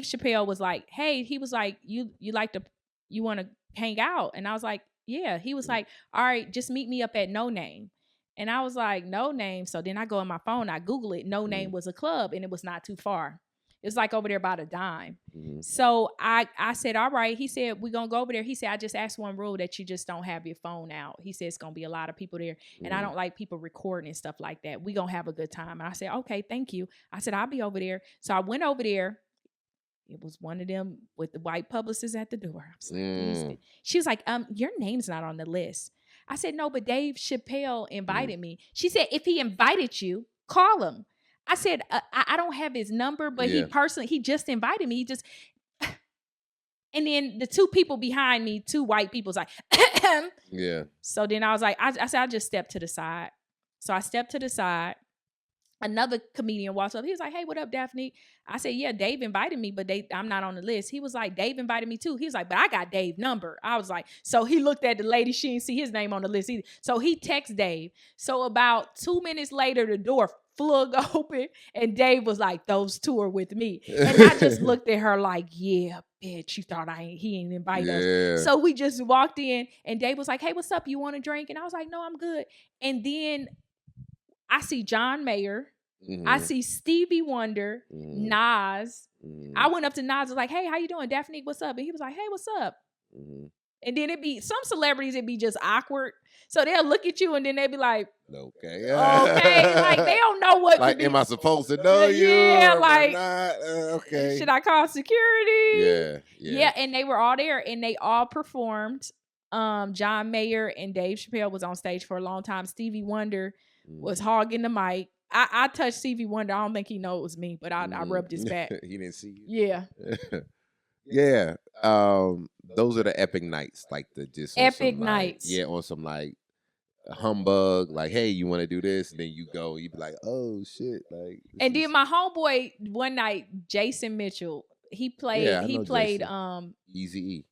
Chappelle was like, hey, he was like, you want to hang out? And I was like, yeah. He was like, all right, just meet me up at No Name. And I was like, No Name. So then I go on my phone, I Google it. No Name was a club and it was not too far. It's like over there about a dime. Mm-hmm. So I said, all right. He said, we're going to go over there. He said, I just asked one rule, that you just don't have your phone out. He said, it's going to be a lot of people there. And I don't like people recording and stuff like that. We're going to have a good time. And I said, okay, thank you. I said, I'll be over there. So I went over there. It was one of them with the white publicists at the door. I was like, she was like, your name's not on the list. I said, no, but Dave Chappelle invited me. She said, if he invited you, call him. I said, I don't have his number, but he just invited me. And then the two people behind me, two white people, was like, yeah. So then I was like, I said, I just stepped to the side. So I stepped to the side. Another comedian walks up. He was like, hey, what up, Daphnique? I said, yeah, Dave invited me, but I'm not on the list. He was like, Dave invited me too. He was like, but I got Dave's number. I was like, so he looked at the lady. She didn't see his name on the list either. So he texted Dave. So about 2 minutes later, the door flung open and Dave was like, those two are with me. And I just looked at her like, yeah, bitch, you thought he ain't invite us. So we just walked in and Dave was like, hey, what's up? You want a drink? And I was like, no, I'm good. And then I see John Mayer. Mm-hmm. I see Stevie Wonder, Nas. I went up to Nas, was like, hey, how you doing? Daphnique, what's up? And he was like, hey, what's up? And then it'd be, some celebrities, it'd be just awkward. So they'll look at you and then they'll be like, okay. Like they don't know what like, am I supposed to know you? Yeah, like, okay. Should I call security? Yeah. And they were all there and they all performed. John Mayer and Dave Chappelle was on stage for a long time. Stevie Wonder was hogging the mic. I touched Stevie Wonder. I don't think he know it was me, but I rubbed his back. He didn't see you? Yeah. Yeah. Those are the epic nights. Like the just epic nights. Like, on some like humbug, like, hey, you want to do this? And then you go, you be like, oh shit. Like, and then my homeboy one night, Jason Mitchell, he played Eazy-E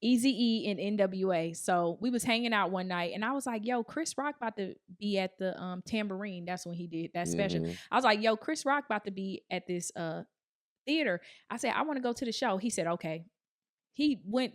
in NWA. So we was hanging out one night and I was like, yo, Chris Rock about to be at the Tambourine. That's when he did that special. I was like, yo, Chris Rock about to be at this theater. I said, I want to go to the show. He said, okay. He went,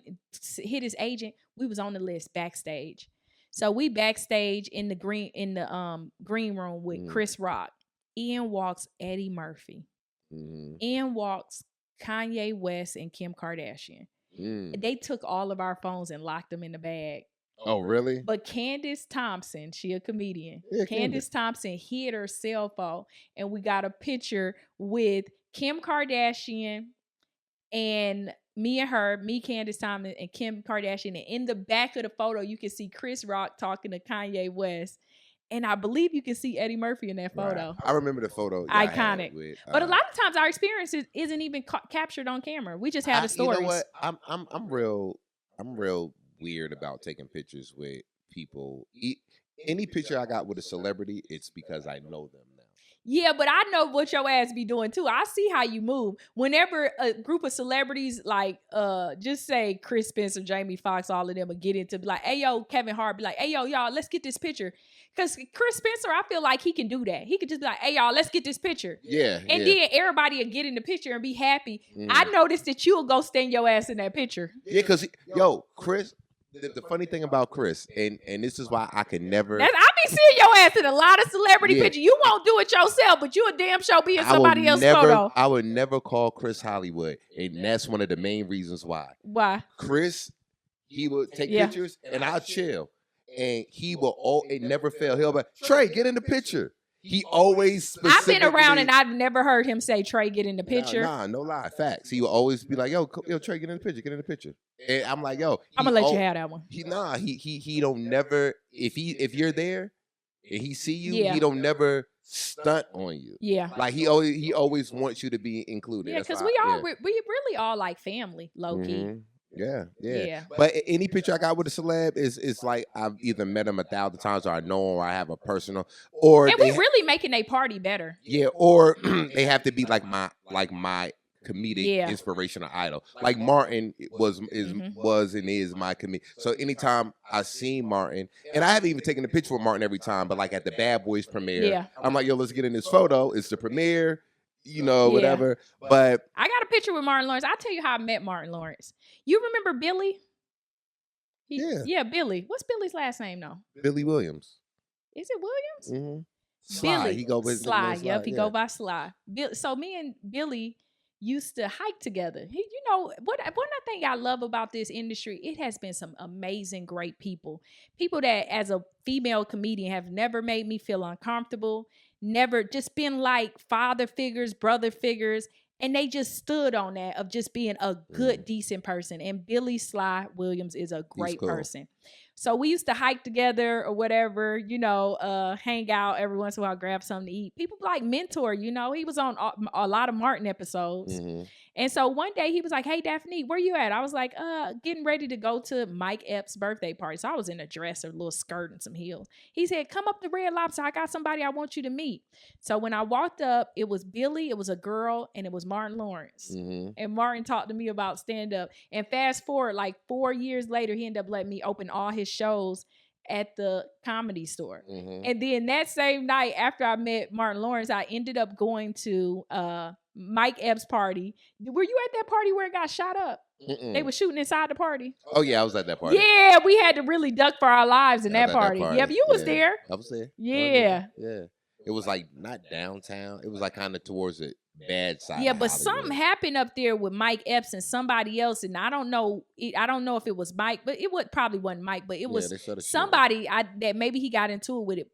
hit his agent. We was on the list backstage. So we backstage in the green room with Chris Rock. In walks Eddie Murphy. In walks Kanye West and Kim Kardashian. They took all of our phones and locked them in the bag. Oh, really? But Candace Thompson, she a comedian. Yeah, Candace Thompson hid her cell phone and we got a picture with Kim Kardashian and me, Candace Thompson, and Kim Kardashian. And in the back of the photo, you can see Chris Rock talking to Kanye West. And I believe you can see Eddie Murphy in that photo. Right. I remember the photo. Iconic. But a lot of times our experience isn't even captured on camera. We just have the stories. You know what? I'm real weird about taking pictures with people. Any picture I got with a celebrity, it's because I know them now. Yeah, but I know what your ass be doing too. I see how you move. Whenever a group of celebrities, like just say Chris Spencer, Jamie Foxx, all of them will get into, be like, hey yo, Kevin Hart, be like, hey yo, y'all, let's get this picture. Because Chris Spencer, I feel like he can do that. He could just be like, hey y'all, let's get this picture. Yeah. And then everybody will get in the picture and be happy. I noticed that you'll go stand your ass in that picture. Yeah, because Chris. The funny thing about Chris, and this is why I can never. I be seeing your ass in a lot of celebrity pictures. You won't do it yourself, but you a damn show be in somebody else's photo. I would never call Chris Hollywood, and that's one of the main reasons why. Why? Chris, he would take pictures, and I'll chill, and he will. It never fail. He'll be like, Trey, get in the picture. He always I've been around and I've never heard him say, Trey, get in the picture. Nah, no lie. Facts. He will always be like, yo, Trey, get in the picture. And I'm like, yo. I'm going to let you have that one. He don't never, if you're there and he see you, he don't never stunt on you. Yeah. Like he always wants you to be included. Yeah, because we really all like family, low key. Mm-hmm. Yeah. But any picture I got with a celeb is like I've either met him 1,000 times or I know him or I have a personal and we really making a party better. Yeah, or they have to be like my comedic inspirational idol. Like Martin was and is my comedic. So anytime I see Martin, and I haven't even taken a picture with Martin every time, but like at the Bad Boys premiere, I'm like, yo, let's get in this photo. It's the premiere. Whatever. But I got a picture with Martin Lawrence. I'll tell you how I met Martin Lawrence. You remember Billy? Yeah, Billy. What's Billy's last name though? Billy Williams. Is it Williams? Mm-hmm. Sly. Billy. He go by Sly. Yep, he go by Sly. So me and Billy used to hike together. One thing I love about this industry, it has been some amazing, great people. People that as a female comedian have never made me feel uncomfortable. Never just been like father figures, brother figures, and they just stood on that of just being a good, decent person. And Billy Sly Williams is a great person. So we used to hike together or whatever, hang out every once in a while, grab something to eat. People like mentor, he was on a lot of Martin episodes. Mm-hmm. And so one day he was like, hey, Daphnique, where you at? I was like, getting ready to go to Mike Epps' birthday party. So I was in a dress, a little skirt and some heels. He said, come up to Red Lobster. I got somebody I want you to meet. So when I walked up, it was Billy, it was a girl, and it was Martin Lawrence. Mm-hmm. And Martin talked to me about stand-up. And fast forward, like 4 years later, he ended up letting me open all his shows at the Comedy Store. Mm-hmm. And then that same night after I met Martin Lawrence, I ended up going to Mike Epps' party. Were you at that party where it got shot up? Mm-mm. They were shooting inside the party. Oh yeah, I was at that party. Yeah, we had to really duck for our lives in that party. Yep, you was there. I was there. Yeah. Yeah. It was like not downtown. It was like kind of towards the bad side. Yeah, but something happened up there with Mike Epps and somebody else, and I don't know if it was Mike, but probably wasn't Mike, but it was somebody that maybe he got into it with it.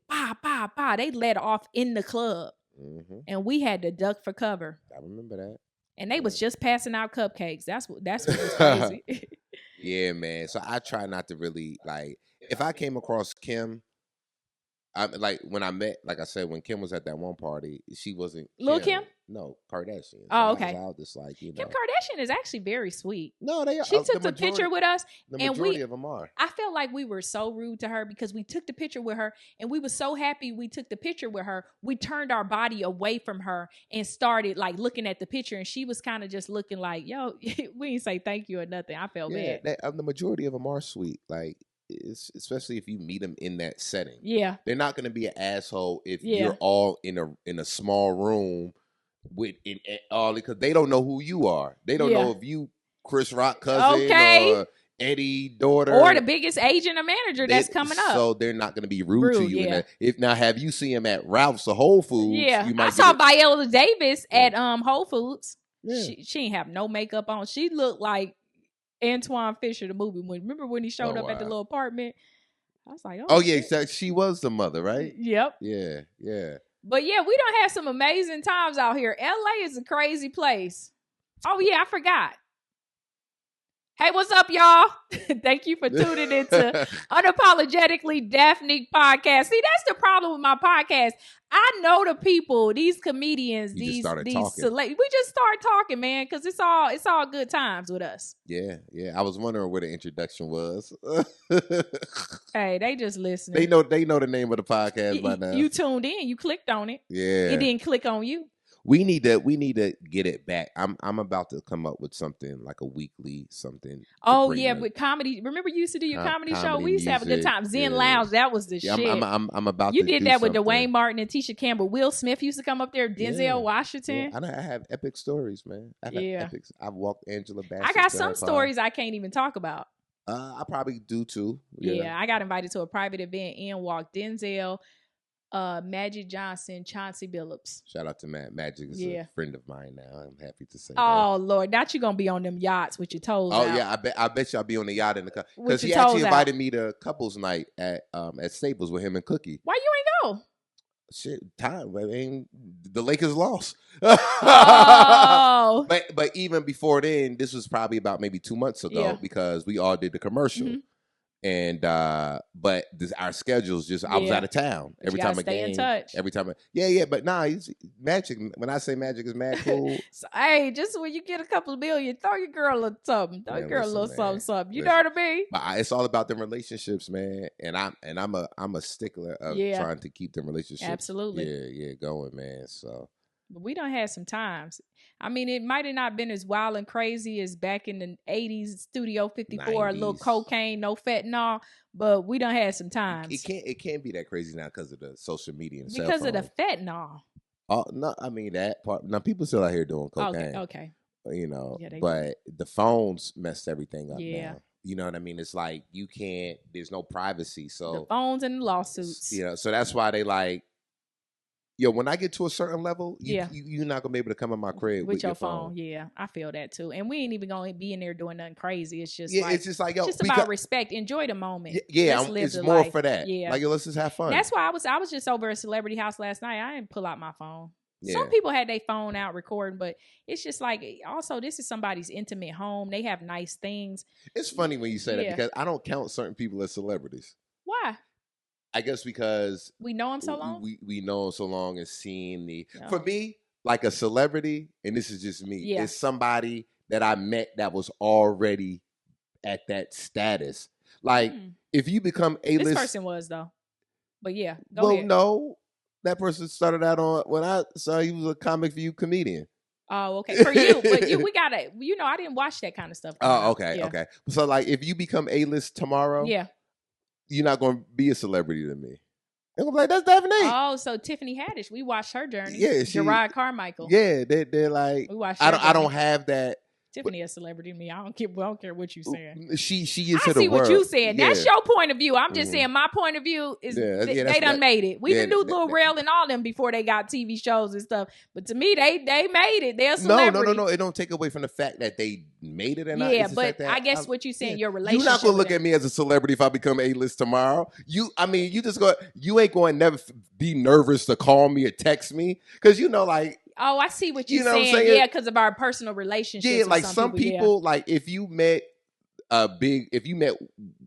They let off in the club. Mm-hmm. And we had to duck for cover. I remember that. And they was just passing out cupcakes. That's what was crazy. Yeah, man. So I try not to really if I came across Kim, like when I met, like I said, when Kim was at that one party, she wasn't Lil' Kim? No, Kardashian. Oh, okay. I was just like, Kim Kardashian is actually very sweet. No, they are. She took the picture with us. The majority of them are. I felt like we were so rude to her because we took the picture with her and we were so happy we took the picture with her. We turned our body away from her and started like looking at the picture, and she was kind of just looking like, yo, we didn't say thank you or nothing. I felt bad. The majority of them are sweet. Like, especially if you meet them in that setting. Yeah. They're not going to be an asshole if you're all in a small room with all, because they don't know who you are. They don't know if you Chris Rock cousin or Eddie daughter or the biggest agent or manager that's coming up. So they're not going to be rude to you. Yeah. If now have you seen him at Ralph's or Whole Foods? Yeah, I saw Viola Davis at Whole Foods. Yeah. She ain't have no makeup on. She looked like Antoine Fisher, the movie. Remember when he showed up at the little apartment? I was like, oh yeah, so she was the mother, right? Yep. Yeah. But yeah, we don't have some amazing times out here. LA is a crazy place. Oh yeah, I forgot. Hey, what's up, y'all? Thank you for tuning into Unapologetically Daphnique podcast. See, that's the problem with my podcast. I know the people, these comedians, these we just start talking, man, because it's all good times with us. Yeah. I was wondering where the introduction was. Hey, they just listening. They know the name of the podcast by now. You tuned in, you clicked on it. Yeah. It didn't click on you. We need to get it back. I'm about to come up with something like a weekly something. Oh yeah, with comedy. Remember you used to do your comedy show? We used to have a good time. Zen Lounge, that was the shit. I'm about you to did do that with something. Dwayne Martin and Tisha Campbell. Will Smith used to come up there. Denzel Washington. Yeah. I have epic stories, man. I've walked Angela Bassett. I got some stories I can't even talk about. I probably do too. Yeah, I got invited to a private event and walked Denzel, Magic Johnson, Chauncey Billups. Shout out to Matt. Magic is a friend of mine now. I'm happy to say that. Lord, not you gonna be on them yachts with your toes out. Yeah, I bet y'all be on the yacht in the car, because he actually invited me to couples night at Staples with him and Cookie. Why you ain't go? Shit, time. I mean, the Lakers lost. Oh. But even before then, this was probably about maybe 2 months ago Yeah. because we all did the commercial. Mhm. And but our schedules just I was Yeah. out of town But every you time gotta a stay in game. touch. Every time, but nah, it's Magic. When I say Magic is mad cool, So, hey, just when you get a couple of million, throw your girl a little something. Throw your Man, girl a listen, little man. something, something. You Listen. know what I mean? but it's all about them relationships, man. And I'm a stickler of Yeah. trying to keep them relationships. Absolutely. Yeah, going, man. So But we done had some times. I mean, it might have not been as wild and crazy as back in the 80s, Studio 54, a little 90s. cocaine, no fentanyl, but we done had some times. it can't be that crazy now because of the social media and Because cell of the phone. fentanyl. Oh, no, I mean that part. Now people still out here doing cocaine. Okay. You know, Yeah, they do. but the phones messed everything up Yeah. now. You know what I mean? It's like you can't. There's no privacy. The So phones and the lawsuits. you know, so that's why they like. Yo, when I get to a certain level, Yeah. you're not gonna be able to come in my crib With your phone. Yeah, I feel that too. And we ain't even gonna be in there doing nothing crazy. It's just like it's just like yo, just about respect. Enjoy the moment. Just live it's the more life. for that. Yeah. Like yo, let's just have fun. That's why I was just over at Celebrity House last night. I didn't pull out my phone. Yeah. Some people had their phone out recording, but it's just like also this is somebody's intimate home. They have nice things. It's funny when you say Yeah. that because I don't count certain people as celebrities. Why? I guess because We know them so long. we know them so long and seeing the Yeah. for me like a celebrity, and this is just me. Yeah. It's somebody that I met that was already at that status. Like if you become a This list, person was though. But yeah, go well, ahead. no, that person started out on when I saw he was a comic view comedian. Oh, okay. For you, but we gotta. I didn't watch that kind of stuff. coming Oh, out. okay, Yeah. okay. So like if you become a list tomorrow, Yeah. you're not going to be a celebrity to me. And I'm like, that's Daphnique. Oh, so Tiffany Haddish, we watched her journey. Yeah, Gerard Carmichael. Yeah, they're like, We watched. I don't have that. Tiffany a celebrity to me. I don't care what you saying. She is I to the see world. what you saying. That's Yeah. your point of view. I'm just Mhm. saying my point of view is Yeah, they that's done that- made it. We yeah, done do Lil Rel and all them before they got TV shows and stuff. But to me, they made it. They're a celebrity. No. It don't take away from the fact that they made it or not. Yeah, It's the fact but that I guess what you saying, yeah. your relationship. You're not gonna with look them. at me as a celebrity if I become A-list tomorrow. You ain't going to never be nervous to call me or text me because like. Oh, I see what You you're know what I'm saying. saying? Yeah, because of our personal relationships. Yeah, with like some people, like if you met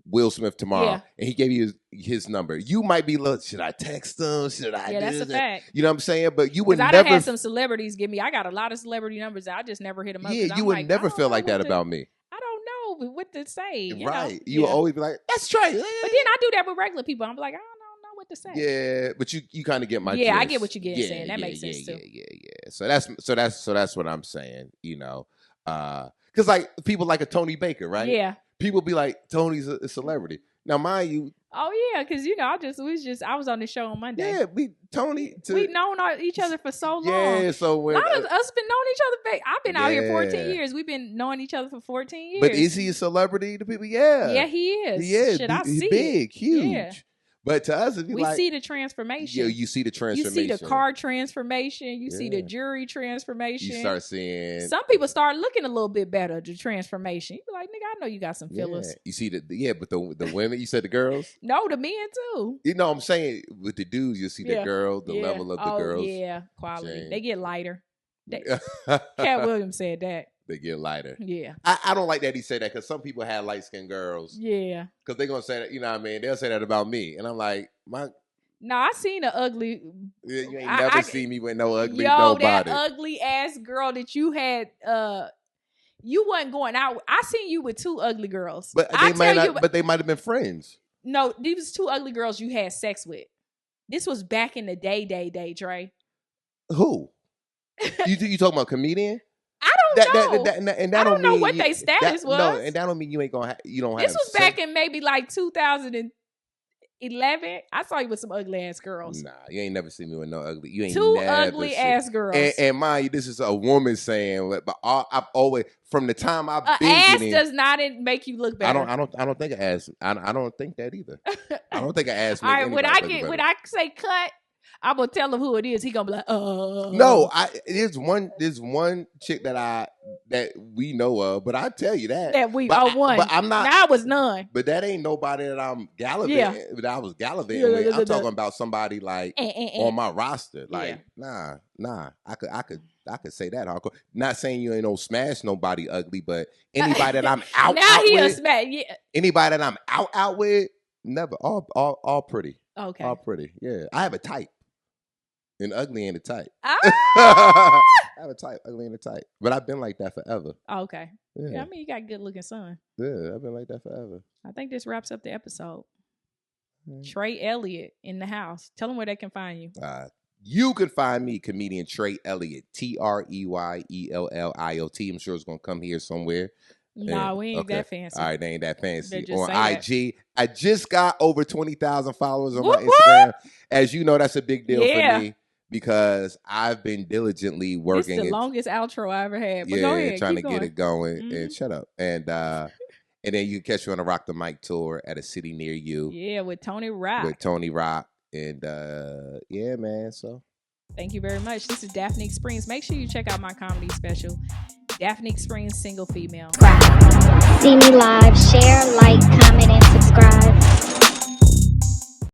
Will Smith tomorrow Yeah. and he gave you his number, you might be like, should I text him? Should I? Yeah, do that's a this? fact. You know what I'm saying? But you would Because I never. done had some celebrities give me. I got a lot of celebrity numbers. I just never hit them up. Yeah, 'cause you I'm would like, I never don't feel know like that what to- about me, I don't know what to say. You right? know? You would Yeah. always be like, "That's Trey." But then I do that with regular people. I'm like, I don't know what to say. Yeah, but you kind of get my Yeah, I gist. get what you're saying. That makes sense, too. Yeah. So that's what I'm saying. Because like people like a Tony Baker, right? Yeah. People be like, Tony's a celebrity. Now, mind you, Oh yeah, because I was on the show on Monday. yeah, Tony. We known each other for so long. Yeah, so A when lot of us been knowing each other. I've been out here 14 Yeah. years. We've been knowing each other for 14 years. but is he a celebrity to people? Yeah, Yeah, he is. He is. Shit, I He's see big, it. huge. Yeah. But to us, if you We like, see the transformation. yeah, you see the You transformation. see the car transformation. You see the Yeah. jury transformation. You start seeing Some people start looking a little bit better. The transformation. You be like, nigga, I know you got some fillers. Yeah. You see but the women. You said the girls. No, the men too. You know what I'm saying? With the dudes, you see the Yeah. girl, the Yeah. level of the girls. Yeah, quality. change. They get lighter. They Cat Williams said that. get lighter. Yeah. I don't like that he said that because some people have light skinned girls Yeah. because they're gonna say that. You know what I mean? They'll say that about me, and I'm like, No, I seen an ugly. you ain't I- never I- seen me with no ugly Yo, nobody. that ugly ass girl that you had. You wasn't going out. I seen you with two ugly girls. But I they might tell not. you, But they might have been friends. no, these was two ugly girls you had sex with. This was back in the day, Trey. Who? you talking about comedian? I don't know. And that I don't know mean what you- they status that- No, was. and that don't mean you ain't gonna. You don't This have. was sex. back in maybe like 2011. I saw you with some ugly ass girls. Nah, you ain't never seen me with no ugly. You ain't Two never ugly seen- ass girls. And mind you, this is a woman saying, but I've always from the time I've An been ass getting, does not make you look better. I don't think an ass. I don't think that either. I don't think an ass. All right, when I say cut, I'm gonna tell him who it is. He gonna be like, No, there's one chick that we know of, but I tell you that one. But I'm not. Now I was none. But that ain't nobody that I'm gallivanting. Yeah. That I was gallivanting with. I'm talking about somebody like on my roster. Like, nah. I could say that hardcore. Not saying you ain't no smash nobody ugly, but anybody that I'm out with. Smash. Yeah. Anybody that I'm out with, never. All pretty. Okay. All pretty. Yeah. I have a type. And ugly ain't a type. Ah! I have a type, ugly ain't a type. But I've been like that forever. Okay. Yeah. I mean, you got a good looking son. Yeah, I've been like that forever. I think this wraps up the episode. Trey Elliott in the house. Tell them where they can find you. You can find me, comedian Trey Elliott, TreyElliot. I'm sure it's going to come here somewhere. No, we ain't that fancy. All right, they ain't that fancy. Just On IG, I just got over 20,000 followers on my Whoop, Instagram. As you know, that's a big deal Yeah. for me because I've been diligently working. It's the longest outro I ever had. But yeah, go ahead, trying to keep get it going. Mhm. And shut up. And then you can catch me on the Rock the Mic tour at a city near you. Yeah, with Tony Rock. And yeah, man. So thank you very much. This is Daphnique Springs. Make sure you check out my comedy special, Daphnique Springs, Single Female. See me live, share, like, comment, and subscribe.